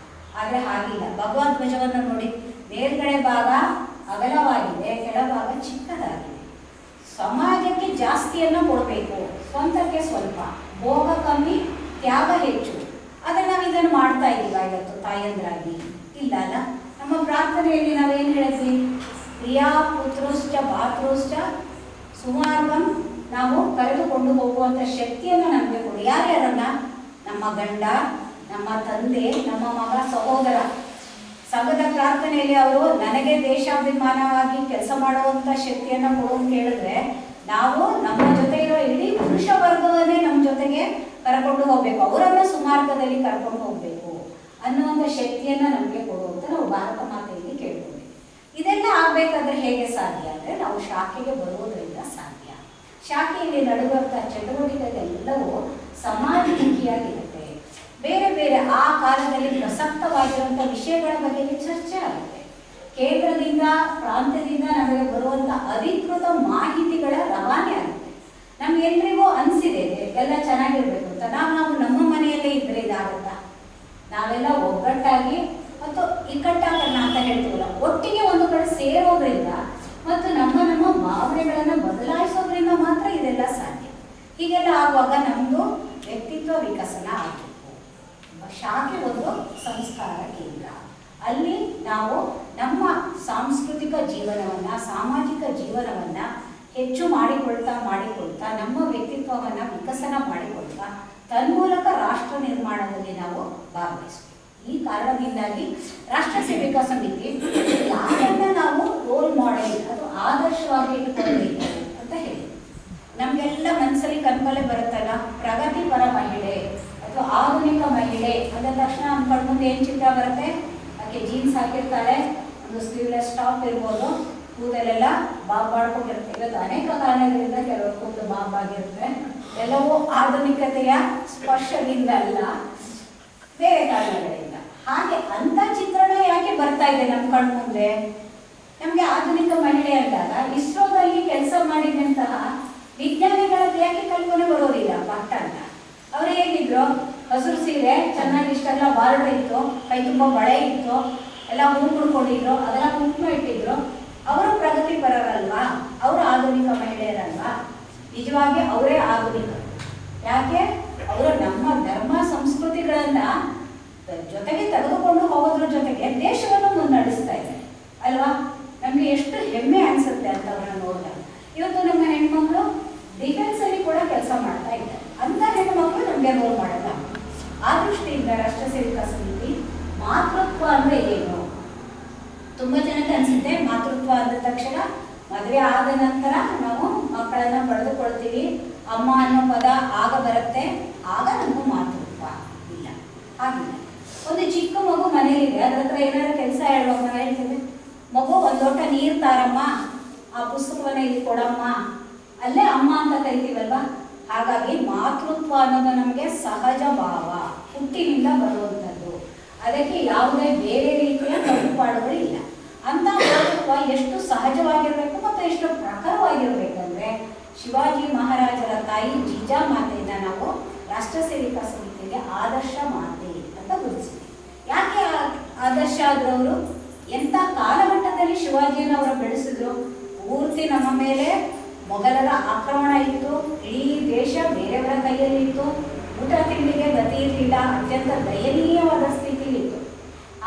ಆದರೆ ಹಾಗಿಲ್ಲ. ಭಗವದ್ಧ್ವಜವನ್ನು ನೋಡಿ, ಮೇಲ್ಗಡೆ ಭಾಗ ಅಗಲವಾಗಿದೆ, ಕೆಳಭಾಗ ಚಿಕ್ಕದಾಗಿದೆ. ಸಮಾಜಕ್ಕೆ ಜಾಸ್ತಿಯನ್ನು ಕೊಡಬೇಕು, ಸ್ವಂತಕ್ಕೆ ಸ್ವಲ್ಪ, ಭೋಗ ಕಮ್ಮಿ, ತ್ಯಾಗ ಹೆಚ್ಚು. ಆದರೆ ನಾವು ಇದನ್ನು ಮಾಡ್ತಾ ಇದ್ದೀವ ಇವತ್ತು ತಾಯಂದ್ರಾಗಿ? ಇಲ್ಲ ಅಲ್ಲ. ನಮ್ಮ ಪ್ರಾರ್ಥನೆಯಲ್ಲಿ ನಾವೇನು ಹೇಳಿದ್ವಿ? ಪ್ರಿಯಾ ಪುತ್ರೋಶ್ಚ ಭಾತೃಶ್ಚ ಸುಮಾರ್ಗಂ, ನಾವು ಕರೆದುಕೊಂಡು ಹೋಗುವಂಥ ಶಕ್ತಿಯನ್ನು ನಮಗೆ ಕೊಡಿ. ಯಾರ್ಯಾರನ್ನ? ನಮ್ಮ ಗಂಡ, ನಮ್ಮ ತಂದೆ, ನಮ್ಮ ಮಗ, ಸಹೋದರ. ಸಂಘದ ಪ್ರಾರ್ಥನೆಯಲ್ಲಿ ಅವರು ನನಗೆ ದೇಶಾಭಿಮಾನವಾಗಿ ಕೆಲಸ ಮಾಡುವಂಥ ಶಕ್ತಿಯನ್ನು ಕೊಡು ಅಂತ ಹೇಳಿದ್ರೆ, ನಾವು ನಮ್ಮ ಜೊತೆ ಇರೋ ಇಡೀ ಪುರುಷ ವರ್ಗವನ್ನೇ ನಮ್ಮ ಜೊತೆಗೆ ಕರ್ಕೊಂಡು ಹೋಗ್ಬೇಕು, ಅವರನ್ನ ಸುಮಾರ್ಗದಲ್ಲಿ ಕರ್ಕೊಂಡು ಹೋಗ್ಬೇಕು ಅನ್ನುವಂಥ ಶಕ್ತಿಯನ್ನು ನಮಗೆ ಕೊಡುವಂತ ನಾವು ಭಾರತ ಮಾತೆಯಲ್ಲಿ ಕೇಳ್ತೀವಿ. ಇದೆಲ್ಲ ಆಗ್ಬೇಕಾದ್ರೆ ಹೇಗೆ ಸಾಧ್ಯ ಅಂದರೆ ನಾವು ಶಾಖೆಗೆ ಬರುವುದರಿಂದ ಸಾಧ್ಯ. ಶಾಖೆಯಲ್ಲಿ ನಡೆಯುವಂಥ ಚಟುವಟಿಕೆಗಳೆಲ್ಲವೂ ಸಮಾಜಮುಖಿಯಾಗಿರುತ್ತೆ. ಬೇರೆ ಬೇರೆ ಆ ಕಾಲದಲ್ಲಿ ಪ್ರಸಕ್ತವಾಗಿರುವಂಥ ವಿಷಯಗಳ ಬಗ್ಗೆ ಚರ್ಚೆ ಆಗುತ್ತೆ. ಕೇಂದ್ರದಿಂದ ಪ್ರಾಂತ್ಯದಿಂದ ನಮಗೆ ಬರುವಂಥ ಅಧಿಕೃತ ಮಾಹಿತಿಗಳ ರವಾನೆ ಆಗುತ್ತೆ. ನಮ್ಗೆಲ್ರಿಗೂ ಅನಿಸಿದೆ ಎಲ್ಲ ಚೆನ್ನಾಗಿರ್ಬೇಕು ಅಂತ. ನಾವು ನಮ್ಮ ಮನೆಯಲ್ಲೇ ಇದ್ರೆ ಇದಾಗುತ್ತಾ? ನಾವೆಲ್ಲ ಒಗ್ಗಟ್ಟಾಗಿ ಮತ್ತು ಇಕ್ಕಟ್ಟಾಗಲ್ಲ ಅಂತ ಹೇಳ್ತೀವಲ್ಲ, ಒಟ್ಟಿಗೆ ಒಂದು ಕಡೆ ಸೇರೋದ್ರಿಂದ ಮತ್ತು ನಮ್ಮ ಭಾವನೆಗಳನ್ನು ಬದಲಾಯಿಸೋದ್ರಿಂದ ಮಾತ್ರ ಇದೆಲ್ಲ ಸಾಧ್ಯ. ಹೀಗೆಲ್ಲ ಆಗುವಾಗ ನಮ್ಮದು ವ್ಯಕ್ತಿತ್ವ ವಿಕಸನ ಆಗಬೇಕು. ಶಾಖೆ ಒಂದು ಸಂಸ್ಕಾರ ಕೇಂದ್ರ. ಅಲ್ಲಿ ನಾವು ನಮ್ಮ ಸಾಂಸ್ಕೃತಿಕ ಜೀವನವನ್ನು, ಸಾಮಾಜಿಕ ಜೀವನವನ್ನು ಹೆಚ್ಚು ಮಾಡಿಕೊಳ್ತಾ ನಮ್ಮ ವ್ಯಕ್ತಿತ್ವವನ್ನು ವಿಕಸನ ಮಾಡಿಕೊಳ್ತಾ ತನ್ಮೂಲಕ ರಾಷ್ಟ್ರ ನಿರ್ಮಾಣದಲ್ಲಿ ನಾವು ಭಾಗವಹಿಸ್ತೀವಿ. ಈ ಕಾರಣದಿಂದಾಗಿ ರಾಷ್ಟ್ರ ಸೇವಿಕಾ ಸಮಿತಿ ಯಾರನ್ನ ನಾವು ರೋಲ್ ಮಾಡೆಲ್ ತಿಳ್ಕೊಳ್ಬೇಕು ಅಂತ ಹೇಳಿ. ನಮಗೆಲ್ಲ ಮನಸ್ಸಲ್ಲಿ ಕಲ್ಪನೆ ಬರುತ್ತಲ್ಲ, ಪ್ರಗತಿಪರ ಮಹಿಳೆ ಅಥವಾ ಆಧುನಿಕ ಮಹಿಳೆ ಅಂದ ತಕ್ಷಣ ನಮ್ಮ ಕಣ್ಮುಂದೆ ಏನು ಚಿತ್ರ ಬರುತ್ತೆ? ಆಕೆ ಜೀನ್ಸ್ ಹಾಕಿರ್ತಾಳೆ, ಒಂದು ಸ್ಲೀವ್ಲೆಸ್ ಟಾಪ್ ಇರ್ಬೋದು, ಕೂದಲೆಲ್ಲ ಬಾಬ್ ಮಾಡ್ಕೊಂಡಿರುತ್ತೆ. ಇವತ್ತು ಅನೇಕ ಕಾರಣಗಳಿಂದ ಕೆಲವರು ಕೂದಲು ಬಾಬ್ ಆಗಿರುತ್ತೆ. ಎಲ್ಲವೂ ಆಧುನಿಕತೆಯ ಸ್ಪರ್ಶದಿಂದ ಅಲ್ಲ, ಬೇರೆ ಕಾರಣಗಳಿಂದ. ಹಾಗೆ ಅಂತ ಚಿತ್ರಣ ಯಾಕೆ ಬರ್ತಾ ಇದೆ ನಮ್ಮ ಕಣ್ಮುಂದೆ? ನಮಗೆ ಆಧುನಿಕ ಮಹಿಳೆ ಅಂದಾಗ ಇಸ್ರೋದಲ್ಲಿ ಕೆಲಸ ಮಾಡಿದಂತಹ ವಿಜ್ಞಾನಿಗಳಿಗೆ ಯಾಕೆ ಕಲ್ಪನೆ ಬರೋದಿಲ್ಲ ಪಟ್ಟ ಅಂತ? ಅವ್ರು ಹೇಗಿದ್ರು? ಹಸಿರು ಸೀರೆ, ಚೆನ್ನಾಗಿ ಇಷ್ಟೆಲ್ಲ ಬಾರ್ಡರ್ ಇತ್ತು, ಕೈ ತುಂಬ ಬಳೆ ಇತ್ತು, ಎಲ್ಲ ಹೂ ಕುಡ್ಕೊಂಡಿದ್ರು, ಅದೆಲ್ಲ ಕುಂಕುಮ ಇಟ್ಟಿದ್ರು. ಅವರು ಪ್ರಗತಿಪರರಲ್ವಾ? ಅವರು ಆಧುನಿಕ ಮಹಿಳೆಯರಲ್ವಾ? ನಿಜವಾಗಿ ಅವರೇ ಆಧುನಿಕ. ಯಾಕೆ? ಅವರು ನಮ್ಮ ಧರ್ಮ ಸಂಸ್ಕೃತಿಗಳನ್ನ ಜೊತೆಗೆ ತೆಗೆದುಕೊಂಡು ಹೋಗೋದ್ರ ಜೊತೆಗೆ ದೇಶವನ್ನು ಮುನ್ನಡೆಸ್ತಾ ಇದ್ದಾರೆ ಅಲ್ವಾ? ನಮಗೆ ಎಷ್ಟು ಹೆಮ್ಮೆ ಅನ್ಸುತ್ತೆ ಅಂತ ಅವ್ರನ್ನ ನೋಡಿದಾಗ. ಇವತ್ತು ನಮ್ಮ ಹೆಣ್ಮಕ್ಳು ಡಿಫೆನ್ಸ್ ಅಲ್ಲಿ ಕೂಡ ಕೆಲಸ ಮಾಡ್ತಾ ಇದ್ದಾರೆ. ಅಂತ ಹೆಣ್ಮಕ್ಳು ನಮಗೆ ರೋಲ್ ಮಾಡಲ್ಲ. ಆ ದೃಷ್ಟಿಯಿಂದ ರಾಷ್ಟ್ರ ಸೇವಿಕಾ ಸಮಿತಿ ಮಾತೃತ್ವ ಅಂದ್ರೆ ಏನು? ತುಂಬಾ ಜನಕ್ಕೆ ಅನ್ಸುತ್ತೆ ಮಾತೃತ್ವ ಅಂದ ತಕ್ಷಣ ಮದುವೆ ಆದ ನಂತರ ನಾವು ಮಕ್ಕಳನ್ನ ಪಡೆದುಕೊಳ್ತೀವಿ, ಅಮ್ಮ ಅನ್ನೋ ಪದ ಆಗ ಬರುತ್ತೆ, ಆಗ ನಮಗೂ ಮಾತೃತ್ವ ಇಲ್ಲ. ಹಾಗಿಲ್ಲ. ಒಂದು ಚಿಕ್ಕ ಮಗು ಮನೇಲಿದೆ, ಅದ್ರ ಹತ್ರ ಏನಾದ್ರು ಕೆಲಸ ಹೇಳುವಾಗ ನಾವು ಹೇಳ್ತೇವೆ, ಮಗು ಒಂದು ಲೋಟ ನೀರು ತಾರಮ್ಮ, ಆ ಪುಸ್ತಕವನ್ನ ಇಲ್ಲಿ ಕೊಡಮ್ಮ, ಅಲ್ಲೇ ಅಮ್ಮ ಅಂತ ಕರಿತೀವಲ್ವಾ? ಹಾಗಾಗಿ ಮಾತೃತ್ವ ಅನ್ನೋದು ನಮಗೆ ಸಹಜ ಭಾವ, ಹುಟ್ಟಿನಿಂದ ಬರುವಂಥದ್ದು. ಅದಕ್ಕೆ ಯಾವುದೇ ಬೇರೆ ರೀತಿಯ ಕಟ್ಟುಪಾಡುಗಳಿಲ್ಲ. ಅಂತ ಮಾತೃತ್ವ ಎಷ್ಟು ಸಹಜವಾಗಿರ್ಬೇಕು ಮತ್ತು ಎಷ್ಟು ಪ್ರಖರವಾಗಿರ್ಬೇಕಂದ್ರೆ ಶಿವಾಜಿ ಮಹಾರಾಜರ ತಾಯಿ ಜೀಜಾಮಾತೆಯನ್ನ ನಾವು ರಾಷ್ಟ್ರ ಸೇವಿಕಾ ಸಮಿತಿಗೆ ಆದರ್ಶ ಮಾತೆ ಅಂತ ಗುರುತಿಸಿದ್ವಿ. ಯಾಕೆ ಆದರ್ಶ ಆದ್ರವರು? ಎಂಥ ಕಾಲಘಟ್ಟದಲ್ಲಿ ಶಿವಾಜಿಯನ್ನು ಅವರು ಬೆಳೆಸಿದ್ರು? ಪೂರ್ತಿ ನಮ್ಮ ಮೇಲೆ ಮೊಘಲರ ಆಕ್ರಮಣ ಇತ್ತು, ಇಡೀ ದೇಶ ಬೇರೆಯವರ ಕೈಯಲ್ಲಿ ಇತ್ತು, ಊಟ ತಿಂಡಿಗೆ ಗತಿ ಇರಲಿಲ್ಲ, ಅತ್ಯಂತ ದಯನೀಯವಾದ ಸ್ಥಿತಿಲಿತ್ತು.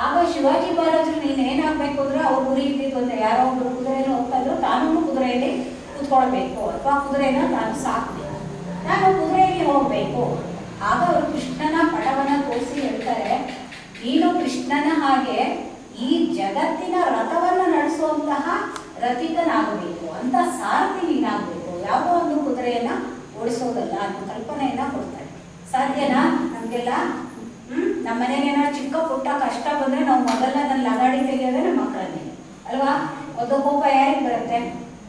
ಆಗ ಶಿವಾಜಿ ಮಹಾರಾಜರು ನೀನೇನಾಗಬೇಕು ಅಂದ್ರೆ ಅವ್ರ ಗುರಿ ಇದ್ದಿದ್ದು ಅಂತ, ಯಾರೋ ಒಬ್ರು ಕುದುರೆಯಲ್ಲಿ ಹೋಗ್ತಾ ಇದ್ರು, ತಾನೂ ಕುದುರೆಯಲ್ಲಿ ಕೂತ್ಕೊಳ್ಬೇಕು ಅಥವಾ ಕುದುರೆನ ತಾನು ಸಾಕಬೇಕು, ನಾನು ಕುದುರೆಯಲ್ಲಿ ಹೋಗ್ಬೇಕು. ಆಗ ಅವರು ಕೃಷ್ಣನ ಪಟವನ್ನ ತೋರಿಸಿ ಹೇಳ್ತಾರೆ, ನೀನು ಕೃಷ್ಣನ ಹಾಗೆ ಈ ಜಗತ್ತಿನ ರಥವನ್ನ ನಡೆಸುವಂತಹ ರಥಿಕನಾಗಬೇಕು ಅಂತ, ಸಾರಥಿ ನೀನಾಗಬೇಕು, ಯಾವುದೋ ಒಂದು ಕುದುರೆಯನ್ನ ಓಡಿಸೋದಲ್ಲ ಅನ್ನೋ ಕಲ್ಪನೆಯನ್ನ ಕೊಡ್ತಾರೆ. ಸಾಧ್ಯನಾ ನಮಗೆಲ್ಲ? ನಮ್ಮ ಮನೇಲಿ ಚಿಕ್ಕ ಪುಟ್ಟ ಕಷ್ಟ ಬಂದ್ರೆ ನಾವು ಮೊದಲ ನನ್ನ ಲಗಾಡಿ ತೆಗೆಯೋದೇ ನಮ್ಮ ಮಕ್ಕಳ ಮೇಲೆ ಅಲ್ವಾ? ಒಂದು ಕೋಪ ಯಾರಿಗೆ ಬರುತ್ತೆ?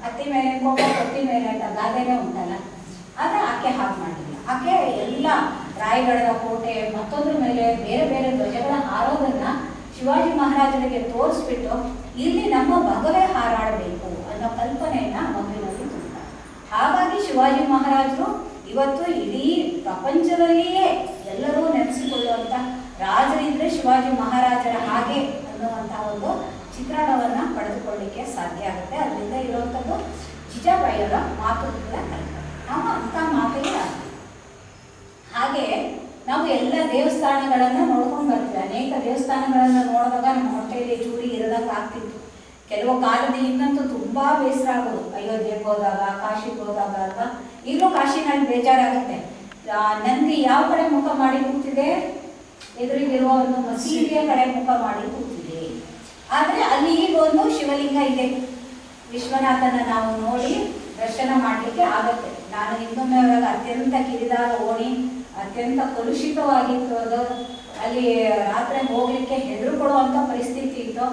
ಅತ್ತಿ ಮೇಲೆ ಕೋಪ, ಪತ್ತಿ ಮೇಲೆ ಅಂತ ಗಾದೆನೇ ಉಂಟಲ್ಲ. ಆದ್ರೆ ಆಕೆ ಹಾಗೆ ಮಾಡಲಿಲ್ಲ. ಆಕೆ ಎಲ್ಲ ರಾಯಗಢದ ಕೋಟೆ ಮತ್ತೊಂದ್ರ ಮೇಲೆ ಬೇರೆ ಬೇರೆ ಧ್ವಜಗಳ ಹಾರೋದನ್ನ ಶಿವಾಜಿ ಮಹಾರಾಜರಿಗೆ ತೋರಿಸ್ಬಿಟ್ಟು ಇಲ್ಲಿ ನಮ್ಮ ಮಗವೇ ಹಾರಾಡಬೇಕು ಅನ್ನೋ ಕಲ್ಪನೆಯನ್ನ ಮಗುವಿನಲ್ಲಿ ತುಂಬ್ತಾರೆ. ಹಾಗಾಗಿ ಶಿವಾಜಿ ಮಹಾರಾಜರು ಇವತ್ತು ಇಡೀ ಪ್ರಪಂಚದಲ್ಲಿಯೇ ಎಲ್ಲರೂ ನೆನೆಸಿಕೊಳ್ಳುವಂತ ರಾಜರಿದ್ರೆ ಶಿವಾಜಿ ಮಹಾರಾಜರ ಹಾಗೆ ಅನ್ನುವಂತಹ ಒಂದು ಚಿತ್ರಣವನ್ನ ಪಡೆದುಕೊಳ್ಳಿಕ್ಕೆ ಸಾಧ್ಯ ಆಗುತ್ತೆ. ಅದರಿಂದ ಇರುವಂಥದ್ದು ಜಿಜಾಬಾಯಿಯವರ ಮಾತುಗಳ ಕಲ್ಪನೆ. ನಾವು ಅಂತ ಮಾತಿಗೆ ಹಾಗೆ ನಾವು ಎಲ್ಲ ದೇವಸ್ಥಾನಗಳನ್ನ ನೋಡ್ಕೊಂಡು ಬರ್ತೀವಿ. ಅನೇಕ ದೇವಸ್ಥಾನಗಳನ್ನ ನೋಡಿದಾಗ ನಮ್ಮ ಹೊಟ್ಟೆಯಲ್ಲಿ ಚೂರಿ ಇರದಂಗೆ ಆಗ್ತಿತ್ತು. ಕೆಲವು ಕಾಲದ ಇನ್ನಂತೂ ತುಂಬಾ ಬೇಸರ ಆಗೋದು. ಅಯೋಧ್ಯೆಗೆ ಹೋದಾಗ, ಕಾಶಿಗೆ ಹೋದಾಗ ಅಥವಾ ಈಗಲೂ ಕಾಶಿನಲ್ಲಿ ಬೇಜಾರಾಗುತ್ತೆ. ನಂದಿ ಯಾವ ಕಡೆ ಮುಖ ಮಾಡಿ ಕೂತಿದೆ? ಎದುರಿಗಿರುವ ಒಂದು ಮಸೀದಿಯ ಕಡೆ ಮುಖ ಮಾಡಿ ಕೂತಿದೆ. ಆದ್ರೆ ಅಲ್ಲಿ ಈಗ ಒಂದು ಶಿವಲಿಂಗ ಇದೆ. ವಿಶ್ವನಾಥನ ನಾವು ನೋಡಿ ದರ್ಶನ ಮಾಡಲಿಕ್ಕೆ ಆಗತ್ತೆ. ನಾನು ಇನ್ನೊಮ್ಮೆ ಅವರಾಗ ಅತ್ಯಂತ ಕಿರಿದಾದ ಓಣಿ, ಅತ್ಯಂತ ಕಲುಷಿತವಾಗಿತ್ತು ಅದು. ಅಲ್ಲಿ ರಾತ್ರಿ ಹೋಗ್ಲಿಕ್ಕೆ ಹೆದರುಕೊಳ್ಳುವಂಥ ಪರಿಸ್ಥಿತಿ ಇತ್ತು.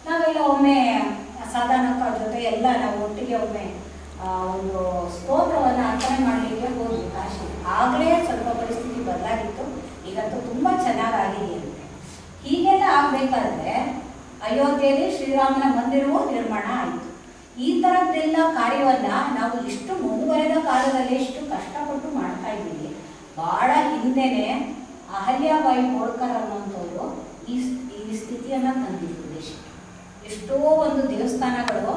ನಾವೆಲ್ಲ ಒಮ್ಮೆ ಸಾಧಾರಣಕ್ಕ ಜೊತೆ ಎಲ್ಲ ನಾವು ಒಟ್ಟಿಗೆ ಒಮ್ಮೆ ಒಂದು ಸ್ತೋತ್ರವನ್ನು ಅರ್ಪಣೆ ಮಾಡಲಿಕ್ಕೆ ಹೋದ್ವಿ ಕಾಶಿ. ಆಗಲೇ ಸ್ವಲ್ಪ ಪರಿಸ್ಥಿತಿ ಬದಲಾಗಿತ್ತು. ಈಗಂತೂ ತುಂಬ ಚೆನ್ನಾಗಾಗಿದೆಯಂತೆ. ಹೀಗೆಲ್ಲ ಆಗಬೇಕಾದ್ರೆ ಅಯೋಧ್ಯೆಯಲ್ಲಿ ಶ್ರೀರಾಮನ ಮಂದಿರವೂ ನಿರ್ಮಾಣ ಆಯಿತು. ಈ ಥರದ್ದೆಲ್ಲ ಕಾರ್ಯವನ್ನ ನಾವು ಇಷ್ಟು ಮುಂದುವರೆದ ಕಾಲದಲ್ಲಿ ಇಷ್ಟು ಕಷ್ಟಪಟ್ಟು ಮಾಡ್ತಾ ಇದ್ದೀವಿ. ಬಹಳ ಹಿಂದೆನೆ ಅಹಲ್ಯಾಬಾಯಿ ಹೋಳ್ಕರ್ ಅನ್ನುವಂಥವ್ರು ಈ ಸ್ಥಿತಿಯನ್ನ ತಂದಿದ್ರು ದೇಶಕ್ಕೆ. ಎಷ್ಟೋ ಒಂದು ದೇವಸ್ಥಾನಗಳು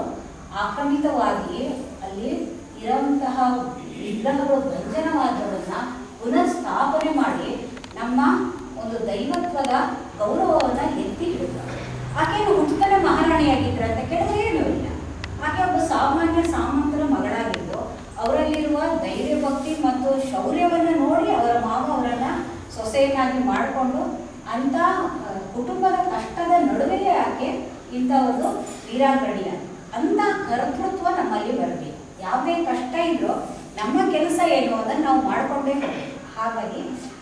ಆಕ್ರಮಿತವಾಗಿ ಅಲ್ಲಿ ಇರುವಂತಹ ವಿಗ್ರಹಗಳು ದಂಜನವಾದವನ್ನ ಪುನಃ ಸ್ಥಾಪನೆ ಮಾಡಿ ನಮ್ಮ ಒಂದು ದೈವತ್ವದ ಗೌರವವನ್ನ ಎತ್ತಿ ಹಿಡಿದ್ರು. ಆಕೆಯನ್ನು ಹುಟ್ಟುತ್ತಲೇ ಮಹಾರಾಣಿಯಾಗಿದ್ರ ಅಂತ ಕೇಳಿದ್ರೆ ಏನೂ ಇಲ್ಲ. ಆಕೆ ಒಬ್ಬ ಸಾಮಾನ್ಯ ಸಾಮಂತರ ಮಗಳಾಗಿದ್ದು ಅವರಲ್ಲಿರುವ ಧೈರ್ಯ ಭಕ್ತಿ ಮತ್ತು ಶೌರ್ಯವನ್ನು ನೋಡಿ ಅವರ ಮಾವ ಅವರನ್ನ ಸೊಸೆಯನ್ನಾಗಿ ಮಾಡಿಕೊಂಡು ಅಂತ ಕುಟುಂಬದ ಕಷ್ಟದ ನಡುವೆಯೇ ಆಕೆ ಇಂಥ ಒಂದು ವೀರಾಂಗಣಿಯ ಅಂತ ಕರ್ತೃತ್ವ ನಮ್ಮಲ್ಲಿ ಬರಬೇಕು. ಯಾವುದೇ ಕಷ್ಟ ಇದ್ರೂ ನಮ್ಮ ಕೆಲಸ ಏನು ಅದನ್ನು ನಾವು ಮಾಡಿಕೊಂಡೇ ಹೋಗ್ಬೇಕು. ಹಾಗಾಗಿ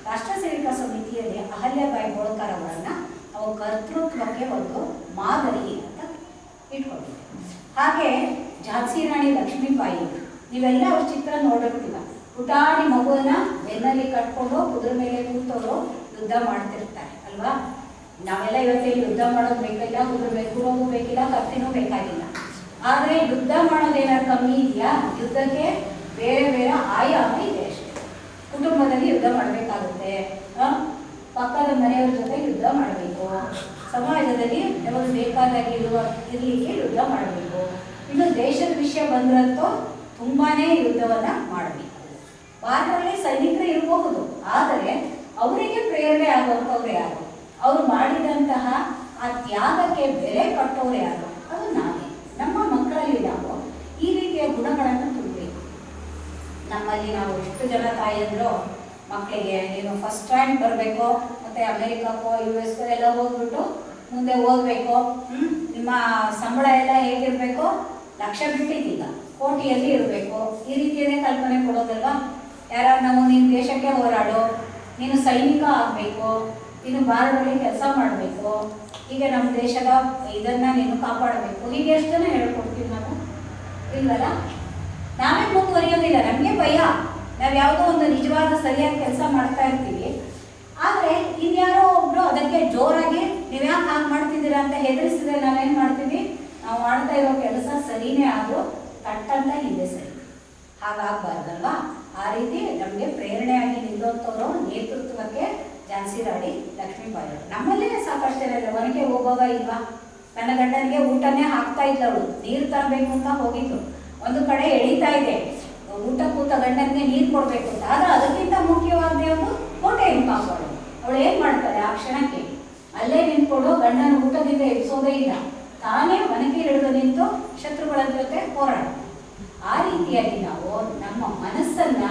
ರಾಷ್ಟ್ರ ಸೇವಿಕಾ ಸಮಿತಿಯಲ್ಲಿ ಅಹಲ್ಯಾಬಾಯಿ ಹೋಳ್ಕರ್ ಅವರನ್ನು ನಾವು ಕರ್ತೃತ್ವಕ್ಕೆ ಒಂದು ಮಾದರಿ ಅಂತ ಇಟ್ಕೊಂಡಿದ್ದೇವೆ. ಹಾಗೆ ಝಾನ್ಸಿ ರಾಣಿ ಲಕ್ಷ್ಮೀಬಾಯಿ, ನೀವೆಲ್ಲ ಅವ್ರ ಚಿತ್ರ ನೋಡಿರ್ತೀರ. ಪುಟಾಣಿ ಮಗುವನ್ನ ಬೆನ್ನಲ್ಲಿ ಕಟ್ಕೊಂಡು ಕುದುರೆ ಮೇಲೆ ಕೂತವರು ಯುದ್ಧ ಮಾಡ್ತಿರ್ತಾರೆ ಅಲ್ವಾ. ನಾವೆಲ್ಲ ಇವತ್ತೇನು ಯುದ್ಧ ಮಾಡೋದು ಬೇಕಿಲ್ಲ, ಕುದುರೆ ಮೇಲೆ ಕೂರೋದು ಬೇಕಿಲ್ಲ, ಕತ್ತಿನೂ ಬೇಕಾಗಿಲ್ಲ. ಆದರೆ ಯುದ್ಧ ಮಾಡೋದೇನಾದ್ರು ಕಮ್ಮಿ ಇದೆಯಾ? ಯುದ್ಧಕ್ಕೆ ಬೇರೆ ಬೇರೆ ಆಯಾಮ ಇದೆ ಅಷ್ಟೇ. ಕುಟುಂಬದಲ್ಲಿ ಯುದ್ಧ ಮಾಡಬೇಕಾಗುತ್ತೆ, ಪಕ್ಕದ ಮನೆಯವ್ರ ಜೊತೆ ಯುದ್ಧ ಮಾಡಬೇಕು, ಸಮಾಜದಲ್ಲಿ ಯಾವಾಗ ಬೇಕಾದಾಗಿ ಇರಲಿಕ್ಕೆ ಯುದ್ಧ ಮಾಡಬೇಕು. ಇನ್ನು ದೇಶದ ವಿಷಯ ಬಂದ್ರಂತೂ ತುಂಬಾನೇ ಯುದ್ಧವನ್ನ ಮಾಡಬೇಕು. ಭಾರತದಲ್ಲಿ ಸೈನಿಕರು ಇರಬಹುದು, ಆದರೆ ಅವರಿಗೆ ಪ್ರೇರಣೆ ಆಗುವಂಥವ್ರು ಯಾರು? ಅವರು ಮಾಡಿದಂತಹ ಆ ತ್ಯಾಗಕ್ಕೆ ಬೆಲೆ ಕಟ್ಟೋರು ಯಾರು? ಅದು ನಾವೇ. ನಮ್ಮ ಮಕ್ಕಳಲ್ಲಿ ನಾವು ಈ ರೀತಿಯ ಗುಣಗಳನ್ನು ತುಂಬಬೇಕು. ನಮ್ಮಲ್ಲಿ ನಾವು ಎಷ್ಟು ಜನ ತಾಯಿಯಂದ್ರು ಮಕ್ಕಳಿಗೆ ನೀನು ಫಸ್ಟ್ ರ್ಯಾಂಕ್ ಬರಬೇಕು, ಮತ್ತೆ ಅಮೆರಿಕಕ್ಕೋ US ಎಲ್ಲ ಹೋಗ್ಬಿಟ್ಟು ಮುಂದೆ ಓದಬೇಕು, ನಿಮ್ಮ ಸಂಬಳ ಎಲ್ಲ ಹೇಗಿರಬೇಕು, ಲಕ್ಷ ಬಿಟ್ಟಿದ್ದೀಗ ಕೋಟಿಯಲ್ಲಿ ಇರಬೇಕು, ಈ ರೀತಿಯದೇ ಕಲ್ಪನೆ ಕೊಡೋದಲ್ವಾ. ಯಾರು ನಾವು ನಿನ್ನ ದೇಶಕ್ಕೆ ಹೋರಾಡು, ನೀನು ಸೈನಿಕ ಆಗಬೇಕು, ನೀನು ಭಾರತದಲ್ಲಿ ಕೆಲಸ ಮಾಡಬೇಕು, ಹೀಗೆ ನಮ್ಮ ದೇಶದ ಇದನ್ನು ನೀನು ಕಾಪಾಡಬೇಕು, ಹೀಗೆ ಎಷ್ಟು ಜನ ಹೇಳ್ಕೊಡ್ತೀವಿ ನಾವು? ಇಲ್ವಲ್ಲ. ನಾವೇ ಮುಂದುವರಿಯೋದಿಲ್ಲ, ನಮಗೆ ಭಯ. ನಾವು ಯಾವುದೋ ಒಂದು ನಿಜವಾದ ಸರಿಯಾದ ಕೆಲಸ ಮಾಡ್ತಾ ಇರ್ತೀವಿ, ಆದರೆ ಇನ್ಯಾರೋ ಒಬ್ರು ಅದಕ್ಕೆ ಜೋರಾಗಿ ನೀವು ಯಾಕೆ ಹಾಗೆ ಮಾಡ್ತಿದ್ದೀರಾ ಅಂತ ಹೆದರಿಸಿದ್ರೆ ನಾವೇನು ಮಾಡ್ತೀವಿ? ನಾವು ಮಾಡ್ತಾ ಇರೋ ಕೆಲಸ ಸರಿನೇ ಆದರೂ ತಟ್ಟಂತ ಹಿಂದೆ ಸರಿ. ಹಾಗಾಗಬಾರ್ದಲ್ವಾ. ಆ ರೀತಿ ನಮಗೆ ಪ್ರೇರಣೆಯಾಗಿ ನಿಲ್ಲುವಂಥವ್ರು ನೇತೃತ್ವಕ್ಕೆ ಝಾನ್ಸಿ ರಾಣಿ ಲಕ್ಷ್ಮೀಬಾಯಿ ಅವರು. ನಮ್ಮಲ್ಲೇ ಸಾಕಷ್ಟು ಜನ ಇಲ್ಲ. ಮನೆಗೆ ಹೋಗುವಾಗ ಇಲ್ವಾ, ನನ್ನ ಗಂಡನಿಗೆ ಊಟನೇ ಹಾಕ್ತಾ ಇದ್ದವಳು, ನೀರು ತರಬೇಕು ಅಂತ ಹೋಗಿದ್ದು, ಒಂದು ಕಡೆ ಎಳಿತಾ ಇದೆ, ಊಟ ಕೂತ ಗಂಡನಿಗೆ ನೀರು ಕೊಡಬೇಕು ಅಂತ. ಆದರೆ ಅದಕ್ಕಿಂತ ಮುಖ್ಯವಾದ ಒಂದು ಕೋಟೆಯನ್ನು ಕಾಪಾಡು. ಅವಳು ಏನು ಮಾಡ್ತಾಳೆ ಆ ಕ್ಷಣಕ್ಕೆ? ಅಲ್ಲೇ ನಿಂತ್ಕೊಂಡು ಗಂಡನ ಊಟದಿಂದ ಎಬ್ಸೋದೇ ಇಲ್ಲ, ತಾನೇ ಮನೆಗೆ ಹಿಡಿದು ನಿಂತು ಶತ್ರುಗಳ ಜೊತೆ ಹೋರಾಡ. ಆ ರೀತಿಯಾಗಿ ನಾವು ನಮ್ಮ ಮನಸ್ಸನ್ನ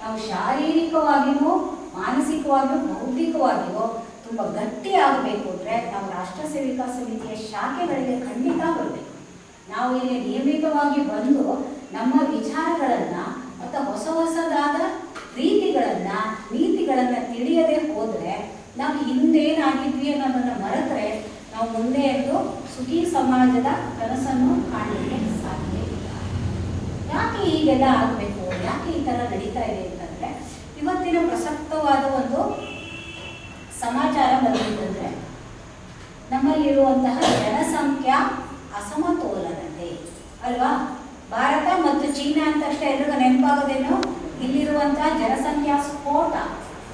ನಾವು ಶಾರೀರಿಕವಾಗಿಯೂ ಮಾನಸಿಕವಾಗಿಯೂ ಬೌದ್ಧಿಕವಾಗಿಯೂ ತುಂಬ ಗಟ್ಟಿ ಆಗಬೇಕು ಅಂದರೆ ನಾವು ರಾಷ್ಟ್ರ ಸೇವಿಕಾ ಸಮಿತಿಯ ಶಾಖೆಗಳಿಗೆ ಖಂಡಿತ ಬರಬೇಕು. ನಾವು ಇಲ್ಲಿ ನಿಯಮಿತವಾಗಿ ಬಂದು ನಮ್ಮ ವಿಚಾರಗಳನ್ನು ಮತ್ತು ಹೊಸ ಹೊಸದಾದ ರೀತಿಗಳನ್ನು ನೀತಿಗಳನ್ನು ತಿಳಿಯದೆ ಹೋದರೆ ನಾವು ಹಿಂದೇನಾಗಿದ್ವಿ ಅನ್ನೋದನ್ನು ಮರೆತರೆ ನಾವು ಮುಂದೆ ಎದ್ದು ಸುಖಿ ಸಮಾಜದ ಕನಸನ್ನು ಕಾಣಲಿಕ್ಕೆ ಸಾಧ್ಯ ಇಲ್ಲ. ಯಾಕೆ ಹೀಗೆಲ್ಲ ಆಗಬೇಕು, ಯಾಕೆ ಈ ಥರ ನಡೀತಾ ಇದೆ ಅಂತಂದರೆ, ಇವತ್ತಿನ ಪ್ರಸಕ್ತವಾದ ಒಂದು ಸಮಾಚಾರ ಬಂದಿದ್ದಂದರೆ ನಮ್ಮಲ್ಲಿರುವಂತಹ ಜನಸಂಖ್ಯಾ ಅಸಮತೋಲನತೆ ಅಲ್ವಾ. ಭಾರತ ಮತ್ತು ಚೀನಾ ಅಂತಷ್ಟೇ ಎಲ್ರಿಗೂ ನೆನಪಾಗೋದೇನು? ಇಲ್ಲಿರುವಂತಹ ಜನಸಂಖ್ಯಾ ಸ್ಫೋಟ.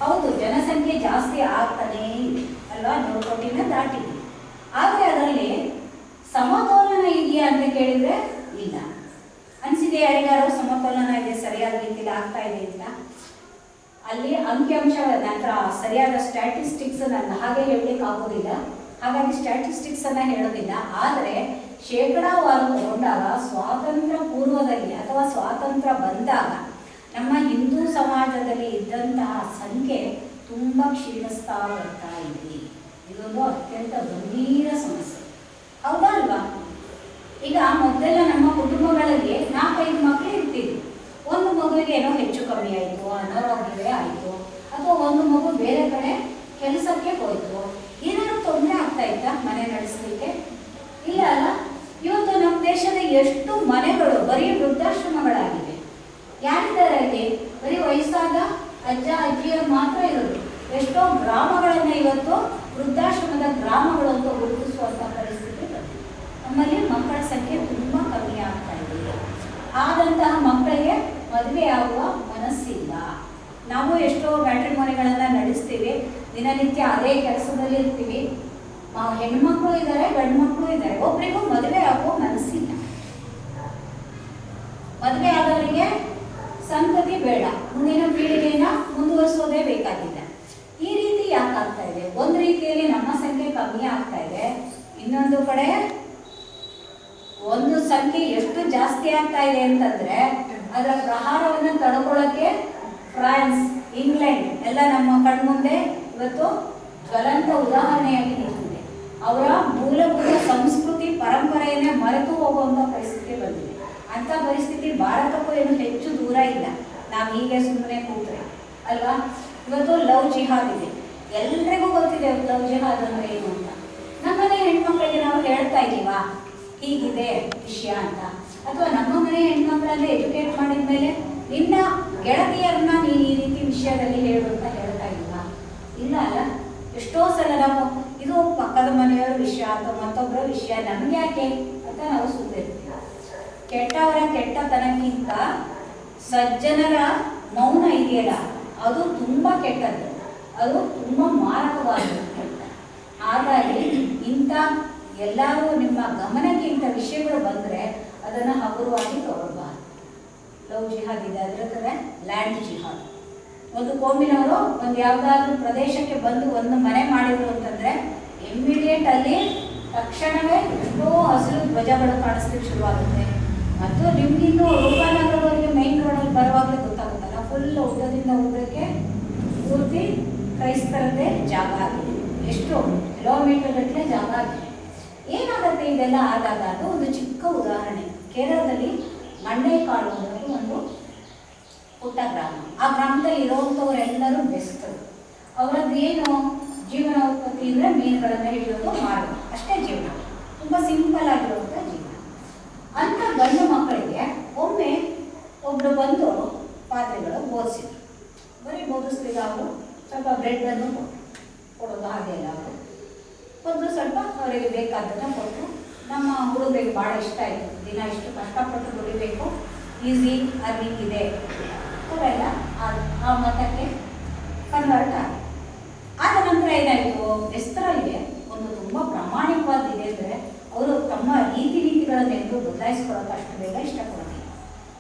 ಹೌದು, ಜನಸಂಖ್ಯೆ ಜಾಸ್ತಿ ಆಗ್ತಾನೇ ಇದೆ ಅಲ್ವಾ, 100 ಕೋಟಿನ ದಾಟಿದೆ. ಆದರೆ ಅದರಲ್ಲಿ ಸಮತೋಲನ ಇದೆಯಾ ಅಂತ ಕೇಳಿದರೆ ಇಲ್ಲ. ಅನಿಸಿದೆ ಯಾರಿಗಾರು ಸಮತೋಲನ ಇದೆ, ಸರಿಯಾದ ರೀತಿಯಲ್ಲಿ ಆಗ್ತಾ ಇದೆ ಅಂತ? ಅಲ್ಲಿ ಅಂಕಿಅಂಶಗಳ ನಂತರ ಸರಿಯಾದ ಸ್ಟ್ಯಾಟಿಸ್ಟಿಕ್ಸ್ ನನ್ನ ಹಾಗೆ ಹೇಳಲಿಕ್ಕೆ ಆಗೋದಿಲ್ಲ, ಹಾಗಾಗಿ ಸ್ಟ್ಯಾಟಿಸ್ಟಿಕ್ಸ್ ಅನ್ನ ಹೇಳೋದಿಲ್ಲ. ಆದರೆ ಶೇಕಡಾವಾರು ತಗೊಂಡಾಗ ಸ್ವಾತಂತ್ರ್ಯ ಪೂರ್ವದಲ್ಲಿ ಅಥವಾ ಸ್ವಾತಂತ್ರ್ಯ ಬಂದಾಗ ನಮ್ಮ ಹಿಂದೂ ಸಮಾಜದಲ್ಲಿ ಇದ್ದಂತಹ ಸಂಖ್ಯೆ ತುಂಬ ಕ್ಷೀಣಿಸ್ತಾ ಬರ್ತಾ ಇದೆ. ಇದೊಂದು ಅತ್ಯಂತ ಗಂಭೀರ ಸಮಸ್ಯೆ, ಹೌದಾ ಅಲ್ವಾ? ಈಗ ಮೊದಲೆಲ್ಲ ನಮ್ಮ ಕುಟುಂಬಗಳಲ್ಲಿ 4-5 ಮಕ್ಕಳು ಇರ್ತಿದ್ವಿ. ಒಂದು ಮಗುವಿಗೆ ಏನೋ ಹೆಚ್ಚು ಕಮ್ಮಿ ಆಯಿತು, ಅನಾರೋಗ್ಯವೇ ಆಯಿತು, ಅಥವಾ ಒಂದು ಮಗು ಬೇರೆ ಕಡೆ ಕೆಲಸಕ್ಕೆ ಹೋಯಿತು, ಏನಾದ್ರು ತೊಂದರೆ ಆಗ್ತಾ ಇತ್ತಾ ಮನೆ ನಡೆಸಲಿಕ್ಕೆ? ಇಲ್ಲ ಅಲ್ಲ. ಇವತ್ತು ನಮ್ಮ ದೇಶದ ಎಷ್ಟು ಮನೆಗಳು ಬರೀ ವೃದ್ಧಾಶ್ರಮಗಳಾಗಿವೆ. ಯಾರಿದ್ದಾರೆ ಅಲ್ಲಿ? ಬರೀ ವಯಸ್ಸಾದ ಅಜ್ಜ ಅಜ್ಜಿಯರು ಮಾತ್ರ ಇರೋದು. ಎಷ್ಟೋ ಗ್ರಾಮಗಳನ್ನು ಇವತ್ತು ವೃದ್ಧಾಶ್ರಮದ ಗ್ರಾಮಗಳು ಅಂತ ಗುರುತಿಸುವಂಥ ಪರಿಸ್ಥಿತಿ ಬಂದಿದೆ. ನಮ್ಮಲ್ಲಿ ಮಕ್ಕಳ ಸಂಖ್ಯೆ ತುಂಬ ಕಮ್ಮಿ ಆಗ್ತಾ ಇದೆ. ಆದಂತಹ ಮಕ್ಕಳಿಗೆ ಮದುವೆ ಆಗುವ ಮನಸ್ಸಿಲ್ಲ. ನಾವು ಎಷ್ಟೋ ಮ್ಯಾಟ್ರಿಮೋನಿಗಳನ್ನು ನಡೆಸ್ತೀವಿ, ದಿನನಿತ್ಯ ಅದೇ ಕೆಲಸದಲ್ಲಿ ಇರ್ತೀವಿ. ಹೆಣ್ಮಕ್ಳು ಇದ್ದಾರೆ, ಗಂಡು ಮಕ್ಕಳು ಇದ್ದಾರೆ, ಒಬ್ಬರಿಗೂ ಮದುವೆ ಆಗುವ ಮನಸ್ಸಿಲ್ಲ. ಮದುವೆ ಆದವರಿಗೆ ಸಂತತಿ ಬೇಡ, ಮುಂದಿನ ಪೀಳಿಗೆಯನ್ನ ಮುಂದುವರಿಸೋದೇ ಬೇಕಾಗಿಲ್ಲ. ಈ ರೀತಿ ಯಾಕೆ ಆಗ್ತಾ ಇದೆ? ಒಂದು ರೀತಿಯಲ್ಲಿ ನಮ್ಮ ಸಂಖ್ಯೆ ಕಮ್ಮಿ ಆಗ್ತಾ ಇದೆ, ಇನ್ನೊಂದು ಕಡೆ ಒಂದು ಸಂಖ್ಯೆ ಎಷ್ಟು ಜಾಸ್ತಿ ಆಗ್ತಾ ಇದೆ ಅಂತಂದ್ರೆ ಅದರ ಪ್ರಹಾರವನ್ನು ತಡ್ಕೊಳ್ಳೋಕೆ ಫ್ರಾನ್ಸ್, ಇಂಗ್ಲೆಂಡ್ ಎಲ್ಲ ನಮ್ಮ ಕಣ್ಮುಂದೆ ಇವತ್ತು ಜ್ವಲಂತ ಉದಾಹರಣೆಯಾಗಿ ನಿಂತಿದೆ. ಅವರ ಮೂಲಭೂತ ಸಂಸ್ಕೃತಿ ಪರಂಪರೆಯನ್ನೇ ಮರೆತು ಹೋಗುವಂತ ಪರಿಸ್ಥಿತಿ ಬಂದಿದೆ. ಅಂಥ ಪರಿಸ್ಥಿತಿ ಭಾರತಕ್ಕೂ ಏನು ಹೆಚ್ಚು ದೂರ ಇಲ್ಲ. ನಾವು ಹೀಗೆ ಸುಮ್ಮನೆ ಕೂತ್ರೆ ಅಲ್ವಾ. ಇವತ್ತು ಲವ್ ಜಿಹಾದ್ ಇದೆ, ಎಲ್ರಿಗೂ ಗೊತ್ತಿದೆ ಲವ್ ಜಿಹಾದ್ ಅಂದರೆ ಏನು ಅಂತ. ನಮ್ಮನೆ ಹೆಣ್ಮಕ್ಳಿಗೆ ನಾವು ಹೇಳ್ತಾ ಇದ್ದೀವಾ ಹೀಗಿದೆ ವಿಷಯ ಅಂತ? ಅಥವಾ ನಮ್ಮ ಮನೆ ಹೆಣ್ಮಕ್ಳಲ್ಲೇ ಎಜುಕೇಟ್ ಮಾಡಿದ ಮೇಲೆ ನಿನ್ನ ಗೆಳತಿಯರನ್ನ ನೀನು ಈ ರೀತಿ ವಿಷಯದಲ್ಲಿ ಹೇಳು ಅಂತ ಹೇಳ್ತಾ ಇಲ್ವಾ? ಇಲ್ಲ ಅಲ್ಲ. ಎಷ್ಟೋ ಸಲ ನಾವು ಇದು ಪಕ್ಕದ ಮನೆಯವರ ವಿಷಯ ಅಥವಾ ಮತ್ತೊಬ್ಬರ ವಿಷಯ, ನಮ್ಗೆ ಯಾಕೆ ಅಂತ ನಾವು ಸುತ್ತಿರ್ತೀವಿ. ಕೆಟ್ಟವರ ಕೆಟ್ಟತನಕ್ಕಿಂತ ಸಜ್ಜನರ ಮೌನ ಇದೆಯಲ್ಲ, ಅದು ತುಂಬ ಕೆಟ್ಟದ್ದು, ಅದು ತುಂಬ ಮಾರಕವಾದದ್ದು. ಹಾಗಾಗಿ ಇಂಥ ಎಲ್ಲರೂ ನಿಮ್ಮ ಗಮನಕ್ಕೆ ಇಂಥ ವಿಷಯಗಳು ಬಂದರೆ ಅದನ್ನು ಹಗುರವಾಗಿ ತಗೊಳ್ಬಾರ್ದು. ಲವ್ ಜಿಹಾದ್ ಇದೆ, ಅದರ ಥರ ಲ್ಯಾಂಡ್ ಜಿಹಾದ್. ಒಂದು ಕೋಮಿನವರು ಒಂದು ಯಾವುದಾದ್ರೂ ಪ್ರದೇಶಕ್ಕೆ ಬಂದು ಒಂದು ಮನೆ ಮಾಡಿದ್ರು ಅಂತಂದರೆ ಇಮ್ಮಿಡಿಯೇಟ್ ಅಲ್ಲಿ ತಕ್ಷಣವೇ ಎಷ್ಟೋ ಹಸಿರು ಧ್ವಜಗಳು ಕಾಣಿಸ್ಲಿಕ್ಕೆ ಶುರುವಾಗುತ್ತೆ. ಮತ್ತು ನಿಮಗಿಂದು ರೂಪಾನಗರದವರಿಗೆ ಮೈನ್ ರೋಡಲ್ಲಿ ಬರುವಾಗಲೇ ಗೊತ್ತಾಗುತ್ತಲ್ಲ, ಫುಲ್ ಉದ್ದದಿಂದ ಉದ್ದಕ್ಕೆ ಪೂರ್ತಿ ಕ್ರೈಸ್ತರದ್ದೇ ಜಾಗ ಆಗಿದೆ. ಎಷ್ಟು ಕಿಲೋಮೀಟರ್ ಗಟ್ಟಲೆ ಜಾಗ ಆಗಿದೆ. ಏನಾಗುತ್ತೆ ಇದೆಲ್ಲ ಆದಾಗ? ಅದು ಒಂದು ಚಿಕ್ಕ ಉದಾಹರಣೆ. ಕೇರಳದಲ್ಲಿ ಮಂಡೇಕಾಡು ಅನ್ನೋದು ಒಂದು ಪುಟ್ಟ ಗ್ರಾಮ. ಆ ಗ್ರಾಮದಲ್ಲಿ ಇರುವಂಥವರೆಲ್ಲರೂ ಬೆಸ್ತರು. ಅವರದ್ದು ಏನು ಜೀವನೋತ್ಪತ್ತಿ ಅಂದರೆ ಮೀನುಗಳನ್ನು ಹಿಡಿಯೋದು, ಮಾಡೋದು, ಅಷ್ಟೇ ಜೀವನ. ತುಂಬ ಸಿಂಪಲ್ ಆಗಿರುವಂಥ ಜೀವನ. ಅಂಥ ಗಂಡು ಮಕ್ಕಳಿಗೆ ಒಮ್ಮೆ ಒಬ್ಬರು ಬಂದು ಪಾತ್ರೆಗಳು ಬೋಧಿಸಿದ್ರು. ಬರೀ ಬೋಧಿಸ್ಲಿಲ್ಲ, ಅವರು ಸ್ವಲ್ಪ ಬ್ರೆಡ್ಡನ್ನು ಕೊಡೋದು ಹಾಗೆಲ್ಲ ಅವರು ಒಂದು ಸ್ವಲ್ಪ ಅವರಿಗೆ ಬೇಕಾದನ್ನು ಕೊಟ್ಟು, ನಮ್ಮ ಹುಡುಗರಿಗೆ ಭಾಳ ಇಷ್ಟ ಆಯಿತು. ದಿನ ಇಷ್ಟು ಕಷ್ಟಪಟ್ಟು ದುಡಿಬೇಕು, ಈಸಿ ಅರ್ನಿಂಗ್ ಇದೆ ಅವರೆಲ್ಲ ಆ ಮತಕ್ಕೆ ಕನ್ವರ್ಟ್ ಆಗಿ. ಆದ ನಂತರ ಏನಾಯಿತು, ಬೆಸ್ತರಲ್ಲಿ ಒಂದು ತುಂಬ ಪ್ರಾಮಾಣಿಕವಾದಿದೆ ಅಂದರೆ ಅವರು ತಮ್ಮ ನೀತಿಗಳನ್ನೆಂದು ಬದಲಾಯಿಸ್ಕೊಳ್ಳೋಕೆ ಅಷ್ಟು ಬೇಗ ಇಷ್ಟಪಡೋದಿಲ್ಲ.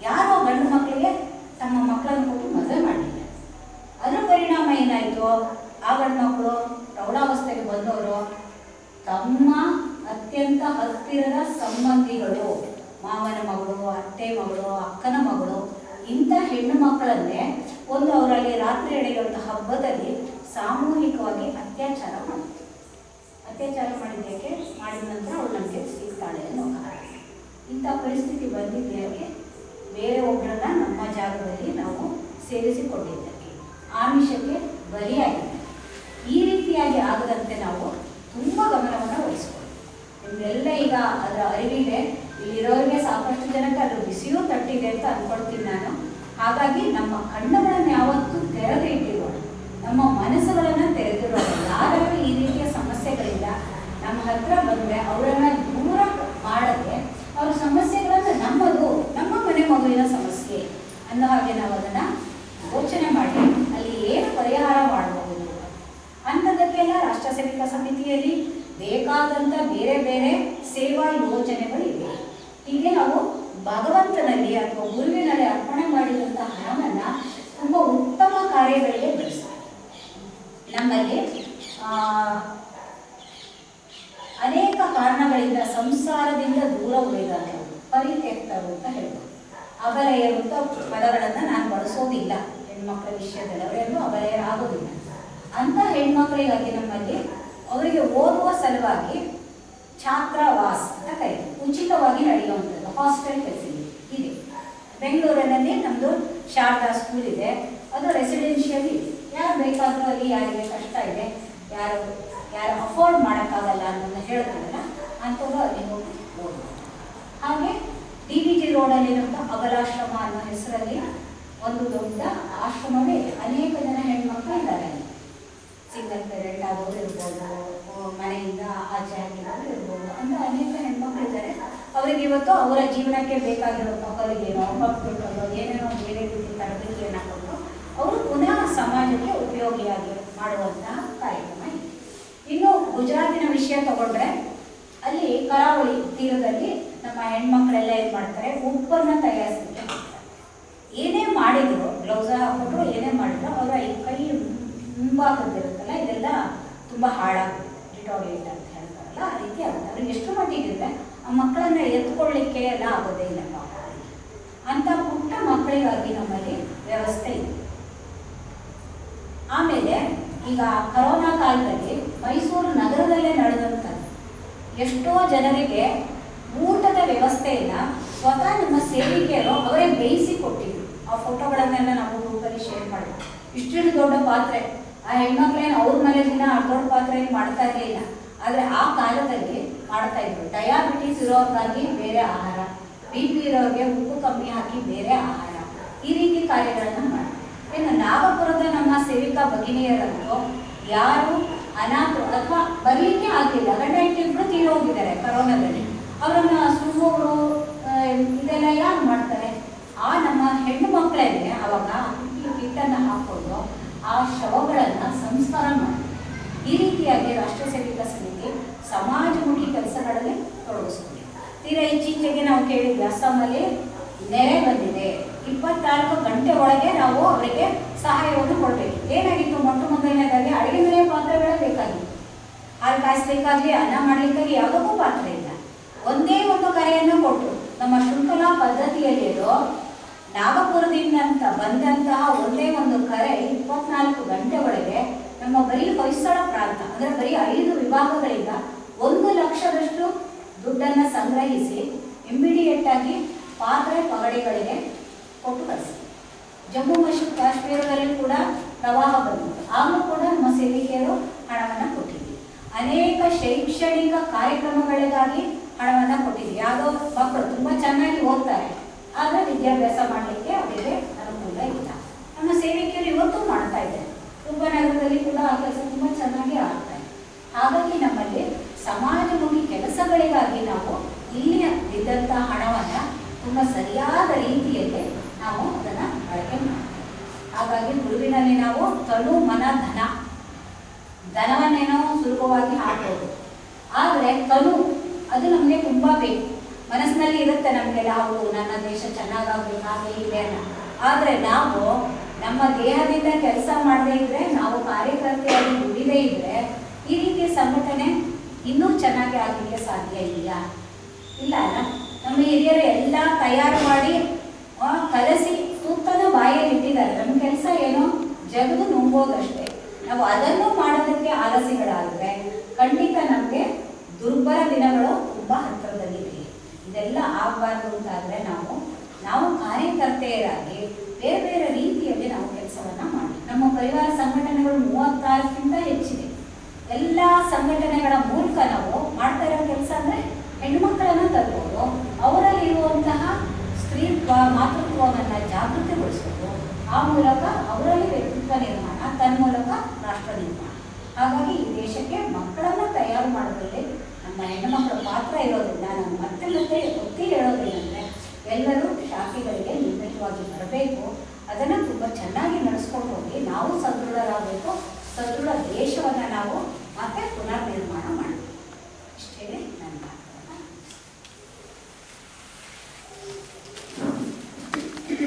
ಯಾರೋ ಗಂಡು ಮಕ್ಕಳಿಗೆ ತಮ್ಮ ಮಕ್ಕಳನ್ನು ಕೊಟ್ಟು ಮದುವೆ ಮಾಡಲಿಲ್ಲ. ಅದರ ಪರಿಣಾಮ ಏನಾಯಿತು, ಆ ಗಂಡು ಮಕ್ಕಳು ಪ್ರೌಢಾವಸ್ಥೆಗೆ ಬಂದವರು ತಮ್ಮ ಅತ್ಯಂತ ಹತ್ತಿರದ ಸಂಬಂಧಿಗಳು, ಮಾವನ ಮಗಳು, ಅತ್ತೆ ಮಗಳು, ಅಕ್ಕನ ಮಗಳು, ಇಂಥ ಹೆಣ್ಣು ಮಕ್ಕಳನ್ನೇ ಒಂದು ಅವರಲ್ಲಿ ರಾತ್ರಿ ನಡೆಯುವಂಥ ಹಬ್ಬದಲ್ಲಿ ಸಾಮೂಹಿಕವಾಗಿ ಅತ್ಯಾಚಾರ ಮಾಡಿದ್ರು. ಅತ್ಯಾಚಾರ ಮಾಡಿದ್ದಕ್ಕೆ ಮಾಡಿದ ನಂತರ ಅವಳು ನನಗೆ ಸಿಗ್ತಾಳೆ ಅನ್ನೋ ಕಾರಣ. ಇಂಥ ಪರಿಸ್ಥಿತಿ ಬಂದಿದ್ದಕ್ಕೆ ಬೇರೆ ಒಬ್ಬರನ್ನ ನಮ್ಮ ಜಾಗದಲ್ಲಿ ನಾವು ಸೇರಿಸಿಕೊಂಡಿದ್ದಕ್ಕೆ, ಆಮಿಷಕ್ಕೆ ಬಲಿಯಾಗಿದೆ. ಈ ರೀತಿಯಾಗಿ ಆಗದಂತೆ ನಾವು ತುಂಬ ಗಮನವನ್ನು ವಹಿಸ್ಕೊಳ್ಳಿ. ನಿಮಗೆಲ್ಲ ಈಗ ಅದರ ಅರಿವಿದೆ, ಇಲ್ಲಿರೋರಿಗೆ ಸಾಕಷ್ಟು ಜನಕ್ಕೆ ಅದ್ರ ಬಿಸಿಯೂ ತಟ್ಟಿದೆ ಅಂತ ಅಂದ್ಕೊಳ್ತೀನಿ ನಾನು. ಹಾಗಾಗಿ ನಮ್ಮ ಕಣ್ಣುಗಳನ್ನು ಯಾವತ್ತೂ ತೆರೆದು ಇಟ್ಟಿರೋಣ, ನಮ್ಮ ಮನಸ್ಸುಗಳನ್ನು ತೆರೆದಿರೋಣ. ಯಾರಾದರೂ ಈ ರೀತಿಯ ಸಮಸ್ಯೆಗಳಿಂದ ನಮ್ಮ ಹತ್ರ ಬಂದರೆ ಅವರನ್ನು ದೂರ ಮಾಡದೆ ಅವ್ರ ಸಮಸ್ಯೆಗಳನ್ನು ನಮ್ಮದು, ನಮ್ಮ ಮನೆ ಮಗುವಿನ ಸಮಸ್ಯೆ ಅನ್ನೋ ಹಾಗೆ ನಾವು ಅದನ್ನು ಯೋಚನೆ ಮಾಡಿ ಅಲ್ಲಿ ಏನು ಪರಿಹಾರ ಮಾಡಬಹುದು ಅಂಥದಕ್ಕೆಲ್ಲ ರಾಷ್ಟ್ರ ಸೇವಿಕಾ ಸಮಿತಿಯಲ್ಲಿ ಬೇಕಾದಂಥ ಬೇರೆ ಬೇರೆ ಸೇವಾ ಯೋಜನೆಗಳಿವೆ. ಹೀಗೆ ನಾವು ಭಗವಂತನಲ್ಲಿ ಅಥವಾ ಗುರುವಿನಲ್ಲಿ ಅರ್ಪಣೆ ಮಾಡಿದಂಥ ಹಣವನ್ನು ತುಂಬ ಉತ್ತಮ ಕಾರ್ಯಗಳಿಗೆ ಬಳಸ್ತೀವಿ. ನಮ್ಮಲ್ಲಿ ಅನೇಕ ಕಾರಣಗಳಿಂದ ಸಂಸಾರದಿಂದ ದೂರ ಉಳಿದಂಥವು ಪರಿತ್ಯಕ್ತರು ಅಂತ ಹೇಳ್ಬೋದು. ಅಬಲೆಯರು ಅಂತ ಪದಗಳನ್ನು ನಾನು ಬಳಸೋದಿಲ್ಲ ಹೆಣ್ಮಕ್ಳ ವಿಷಯದಲ್ಲಿ, ಅವರೇನು ಅಬಲೆಯರಾಗೋದಿಲ್ಲ. ಅಂಥ ಹೆಣ್ಮಕ್ಳಿಗಾಗಿ ನಮ್ಮಲ್ಲಿ ಅವರಿಗೆ ಓದುವ ಸಲುವಾಗಿ ಛಾತ್ರಾವಾಸ್ ಅಂತ ಕರೀತೀವಿ, ಉಚಿತವಾಗಿ ನಡೆಯುವಂಥದ್ದು ಹಾಸ್ಟೆಲ್ ಫೆಸಿಲಿಟಿ ಇದೆ. ಬೆಂಗಳೂರಿನಲ್ಲಿ ನಮ್ಮದು ಶಾರದಾ ಸ್ಕೂಲ್ ಇದೆ, ಅದು ರೆಸಿಡೆನ್ಷಿಯಲ್ ಇದೆ. ಯಾರು ಬೇಕಾದರೂ ಅಲ್ಲಿ ಯಾರಿಗೆ ಕಷ್ಟ ಇದೆ, ಯಾರು ಅಫೋರ್ಡ್ ಮಾಡೋಕ್ಕಾಗಲ್ಲ ಅನ್ನೋದನ್ನ ಹೇಳ್ತಾರಲ್ಲ ಅಂಥವ್ರು ಅಲ್ಲಿ ಹೋಗಿ ಓದು. ಹಾಗೆ DVG ರೋಡಲ್ಲಿ ನಮ್ಮದು ಅಬಲಾಶ್ರಮ ಅನ್ನೋ ಹೆಸರಲ್ಲಿ ಒಂದು ದೊಡ್ಡ ಆಶ್ರಮವೇ ಇದೆ. ಅನೇಕ ಜನ ಹೆಣ್ಮಕ್ಳು ಇದ್ದಾರೆ ಅಲ್ಲಿ. ಸಿಂಗಲ್ ಪೇರೆಂಟ್ ಆಗೋರು ಇರ್ಬೋದು, ಮನೆಯಿಂದ ಆಚೆ ಹಾಕಿರೋರು ಇರ್ಬೋದು, ಅಂತ ಅನೇಕ ಹೆಣ್ಮಕ್ಳು ಇದ್ದಾರೆ. ಅವರಿಗೆ ಇವತ್ತು ಅವರ ಜೀವನಕ್ಕೆ ಬೇಕಾಗಿರೋ ಹೊಲಿಗೆನೋ ಮಕ್ಕಳು ಏನೇನೋ ಬೇರೆ ರೀತಿ ತರಬೇತಿಯನ್ನು ಕೊಟ್ಟು ಅವರು ಪುನಃ ಸಮಾಜಕ್ಕೆ ಉಪಯೋಗಿಯಾಗಿ ಮಾಡುವಂತಹ ಕಾರ್ಯಕ್ರಮ ಇದೆ. ಇನ್ನು ಗುಜರಾತಿನ ವಿಷಯ ತಗೊಂಡ್ರೆ ಅಲ್ಲಿ ಕರಾವಳಿ ತೀರದಲ್ಲಿ ನಮ್ಮ ಹೆಣ್ಮಕ್ಳೆಲ್ಲ ಏನು ಮಾಡ್ತಾರೆ, ಉಪ್ಪನ್ನು ತಯಾರಿಸಲಿಕ್ಕೆ ಹೋಗ್ತಾರೆ. ಏನೇ ಮಾಡಿದ್ರು, ಗ್ಲೌಸ್ ಹಾಕ್ಬಿಟ್ರು ಏನೇ ಮಾಡಿದ್ರು ಅವರ ಈ ಕೈ ಮುಂಭಾಗದಿರುತ್ತಲ್ಲ ಇದೆಲ್ಲ ತುಂಬ ಹಾಳಾಗುತ್ತೆ, ಡಿಟೋರಿಯೇಟ್ ಅಂತ ಹೇಳ್ತಾರಲ್ಲ ಆ ರೀತಿ ಆಗುತ್ತೆ. ಅವ್ರಿಗೆ ಎಷ್ಟು ಮಟ್ಟಿಗೆ ಆ ಮಕ್ಕಳನ್ನ ಎತ್ಕೊಳ್ಳಿಕ್ಕೆ ಎಲ್ಲ ಆಗೋದೇ ಇಲ್ಲ ಪಾಪ. ಅಂಥ ಪುಟ್ಟ ಮಕ್ಕಳಿಗಾಗಿ ನಮ್ಮಲ್ಲಿ ವ್ಯವಸ್ಥೆ ಇದೆ. ಆಮೇಲೆ ಈಗ ಕರೋನಾ ಕಾಲದಲ್ಲಿ ಮೈಸೂರು ನಗರದಲ್ಲೇ ನಡೆದಂಥದ್ದು ಎಷ್ಟೋ ಜನರಿಗೆ ಊಟದ ವ್ಯವಸ್ಥೆ ಇಲ್ಲ, ಸ್ವತಃ ನಮ್ಮ ಸೇವಿಕೆಯರು ಅವರೇ ಬೇಯಿಸಿ ಕೊಟ್ಟಿದ್ರು. ಆ ಫೋಟೋಗಳನ್ನೆಲ್ಲ ನಾವು ಗ್ರೂಪಲ್ಲಿ ಶೇರ್ ಮಾಡಿದ್ವಿ. ಇಷ್ಟು ದೊಡ್ಡ ಪಾತ್ರೆ, ಆ ಹೆಣ್ಮಕ್ಳೇನು ಅವ್ರ ಮನೆ ದಿನ ದೊಡ್ಡ ಪಾತ್ರೆಯಲ್ಲಿ ಮಾಡ್ತಾ ಇರಲಿಲ್ಲ, ಆದರೆ ಆ ಕಾಲದಲ್ಲಿ ಮಾಡ್ತಾ ಇದ್ರು. ಡಯಾಬಿಟೀಸ್ ಇರೋರ್ಗಾಗಿ ಬೇರೆ ಆಹಾರ, BP ಇರೋರಿಗೆ ಉಪ್ಪು ಕಮ್ಮಿ ಹಾಕಿ ಬೇರೆ ಆಹಾರ, ಈ ರೀತಿ ಕಾರ್ಯಗಳನ್ನು ಮಾಡ್ತಾರೆ. ಇನ್ನು ನಾಗಪುರದ ನಮ್ಮ ಸೇವಿಕಾ ಭಗಿನಿಯರಂತೂ ಯಾರು ಅನಾಥರು ಅಥವಾ ಬರಲಿಕ್ಕೆ ಆಗಲಿಲ್ಲ, ಗಂಡ ಹೆಂಡತಿಬ್ರು ತೀರೋಗಿದ್ದಾರೆ ಕರೋನಾದಲ್ಲಿ, ಅವರನ್ನ ಸುಮ್ಮವರು ಇದೆಲ್ಲ ಯಾರು ಮಾಡ್ತಾರೆ? ಆ ನಮ್ಮ ಹೆಣ್ಣು ಮಕ್ಕಳನ್ನೇ ಅವಾಗ ಕಿಟ್ಟನ್ನು ಹಾಕೊಂಡು ಆ ಶವಗಳನ್ನು ಸಂಸ್ಕಾರ ಮಾಡಿ ಈ ರೀತಿಯಾಗಿ ರಾಷ್ಟ್ರ ಸೇವಿಕಾ ಸಮಿತಿ ಸಮಾಜಮುಖಿ ಕೆಲಸಗಳಲ್ಲಿ ತೊಡಗಿಸ್ಕೊಂಡಿದೆ. ತೀರಾ ಇತ್ತೀಚೆಗೆ ನಾವು ಕೇಳಿದ್ವಿ, ಅಸ್ಸಾಮಲ್ಲಿ ನೆರೆ ಬಂದಿದೆ, 24 ಗಂಟೆ ಒಳಗೆ ನಾವು ಅವರಿಗೆ ಸಹಾಯವನ್ನು ಕೊಡಬೇಕು. ಏನಾಗಿತ್ತು? ಮೊದಲನೇದಾಗಿ ಅಡುಗೆ ಮನೆಯ ಪಾತ್ರೆಗಳೇ ಬೇಕಾಗಿತ್ತು. ಹಾಲು ಕಾಯಿಸ್ಬೇಕಾಗ್ಲಿ, ಅನ್ನ ಮಾಡಲಿಕ್ಕಾಗಿ ಯಾವುದಕ್ಕೂ ಪಾತ್ರೆ ಇಲ್ಲ. ಒಂದೇ ಒಂದು ಕರೆಯನ್ನು ಕೊಟ್ಟರು. ನಮ್ಮ ಶೃಂಖಲಾ ಪದ್ಧತಿಯಲ್ಲಿರೋ ನಾಗಪುರದಿಂದ ಅಂತ ಬಂದಂತಹ ಒಂದೇ ಒಂದು ಕರೆ 24 ಗಂಟೆ ಒಳಗೆ ನಮ್ಮ ಬರೀ ಹೊಯ್ಸಳ ಪ್ರಾಂತ ಅಂದರೆ ಬರೀ 5 ವಿಭಾಗಗಳಿಂದ 1 ಲಕ್ಷದಷ್ಟು ದುಡ್ಡನ್ನು ಸಂಗ್ರಹಿಸಿ ಇಮಿಡಿಯೇಟ್ ಆಗಿ ಪಾತ್ರೆ ಪಗಡೆಗಳಿಗೆ ಕೊಟ್ಟು ಕಳಿಸಿ. ಜಮ್ಮು ಮತ್ತು ಕಾಶ್ಮೀರದಲ್ಲಿ ಕೂಡ ಪ್ರವಾಹ ಬಂದಿತ್ತು, ಆಗಲೂ ಕೂಡ ನಮ್ಮ ಸೇವಿಕೆಯರು ಹಣವನ್ನು ಕೊಟ್ಟಿದ್ವಿ. ಅನೇಕ ಶೈಕ್ಷಣಿಕ ಕಾರ್ಯಕ್ರಮಗಳಿಗಾಗಿ ಹಣವನ್ನು ಕೊಟ್ಟಿದ್ವಿ. ಯಾವುದೋ ಮಕ್ಕಳು ತುಂಬ ಚೆನ್ನಾಗಿ ಓದ್ತಾರೆ, ಆದರೆ ವಿದ್ಯಾಭ್ಯಾಸ ಮಾಡಲಿಕ್ಕೆ ಅವರಿಗೆ ಅನುಕೂಲ ಇಲ್ಲ. ನಮ್ಮ ಸೇವಿಕೆಯರು ಇವತ್ತು ಮಾಡ್ತಾ ಇದ್ದಾರೆ. ನಗರದಲ್ಲಿ ಕೂಡ ಆ ಕೆಲಸ ತುಂಬ ಚೆನ್ನಾಗಿ ಆಗ್ತಾ ಇದೆ. ಹಾಗಾಗಿ ನಮ್ಮಲ್ಲಿ ಸಮಾಜಮುಖಿ ಕೆಲಸಗಳಿಗಾಗಿ ನಾವು ಇಲ್ಲಿ ಇದ್ದಂಥ ಹಣವನ್ನು ತುಂಬ ಸರಿಯಾದ ರೀತಿಯಲ್ಲಿ ನಾವು ಅದನ್ನು ಬಳಕೆ ಮಾಡ್ತೀವಿ. ಹಾಗಾಗಿ ಗುರುವಿನಲ್ಲಿ ನಾವು ತನು ಮನ ಧನವನ್ನೇನೋ ಸುಲಭವಾಗಿ ಹಾಕ್ಬೋದು, ಆದರೆ ತನು ಅದು ನಮಗೆ ತುಂಬ ಬೇಕು. ಮನಸ್ಸಿನಲ್ಲಿ ಇರುತ್ತೆ ನಮಗೆಲ್ಲ, ಹೌದು ನನ್ನ ದೇಶ ಚೆನ್ನಾಗಾಗಬೇಕು ಹಾಗೆ ಹೀಗೆ ಅಲ್ಲ. ಆದರೆ ನಾವು ನಮ್ಮ ದೇಹದಿಂದ ಕೆಲಸ ಮಾಡದೇ ಇದ್ದರೆ, ನಾವು ಕಾರ್ಯಕರ್ತೆಯಾಗಿ ದುಡಿದೇ ಇದ್ದರೆ ಈ ರೀತಿಯ ಸಂಘಟನೆ ಇನ್ನೂ ಚೆನ್ನಾಗಿ ಆಗಲಿಕ್ಕೆ ಸಾಧ್ಯ ಇಲ್ಲ ಅಲ್ಲ. ನಮ್ಮ ಹಿರಿಯರು ಎಲ್ಲ ತಯಾರು ಮಾಡಿ ಕಲಸಿ ಸೂಕ್ತದ ಬಾಯಲ್ಲಿ ಇಟ್ಟಿದ್ದಾರೆ. ನಮ್ಮ ಕೆಲಸ ಏನೋ ಜಗದು ನುಂಗೋದಷ್ಟೇ. ನಾವು ಅದನ್ನು ಮಾಡೋದಕ್ಕೆ ಆಲಸಿಗಳಾದರೆ ಖಂಡಿತ ನಮಗೆ ದುರ್ಬಲ ದಿನಗಳು ತುಂಬ ಹತ್ತಿರದಲ್ಲಿದೆ. ಇದೆಲ್ಲ ಆಗಬಾರ್ದು ಅಂತಾದರೆ ನಾವು ಕಾರ್ಯಕರ್ತೆಯರಾಗಿ ಬೇರೆ ಬೇರೆ ರೀತಿಯಲ್ಲಿ ನಾವು ಕೆಲಸವನ್ನು ಮಾಡಿ. ನಮ್ಮ ಪರಿವಾರ ಸಂಘಟನೆಗಳು 36ಕ್ಕಿಂತ ಹೆಚ್ಚಿದೆ. ಎಲ್ಲ ಸಂಘಟನೆಗಳ ಮೂಲಕ ನಾವು ಮಾಡ್ತಾ ಇರೋ ಕೆಲಸ ಅಂದರೆ ಹೆಣ್ಣುಮಕ್ಕಳನ್ನು ತರ್ಬೋದು, ಅವರಲ್ಲಿ ಇರುವಂತಹ ಸ್ತ್ರೀತ್ವ ಮಾತೃತ್ವವನ್ನು ಜಾಗೃತಿಗೊಳಿಸೋದು, ಆ ಮೂಲಕ ಅವರಲ್ಲಿ ವ್ಯಕ್ತಿತ್ವ ನಿರ್ಮಾಣ, ತನ್ಮೂಲಕ ರಾಷ್ಟ್ರ ನಿರ್ಮಾಣ. ಹಾಗಾಗಿ ಈ ದೇಶಕ್ಕೆ ಮಕ್ಕಳನ್ನು ತಯಾರು ಮಾಡೋದ್ರಲ್ಲಿ ನಮ್ಮ ಹೆಣ್ಣುಮಕ್ಕಳ ಪಾತ್ರ ಇರೋದ್ರಿಂದ ನಾನು ಮತ್ತೆ ಒತ್ತಿ ಹೇಳೋದೇನೆಂದರೆ, ಎಲ್ಲರೂ ಶಾಖೆಗಳಿಗೆ ನಿರ್ಮಿತವಾಗಿ ಬರಬೇಕು. ಅದನ್ನು ತುಂಬ ಚೆನ್ನಾಗಿ ನಡೆಸ್ಕೊಂಡು ಹೋಗಿ ನಾವು ಸದೃಢರಾಗಬೇಕು. ಸದೃಢ ದೇಶವನ್ನು ನಾವು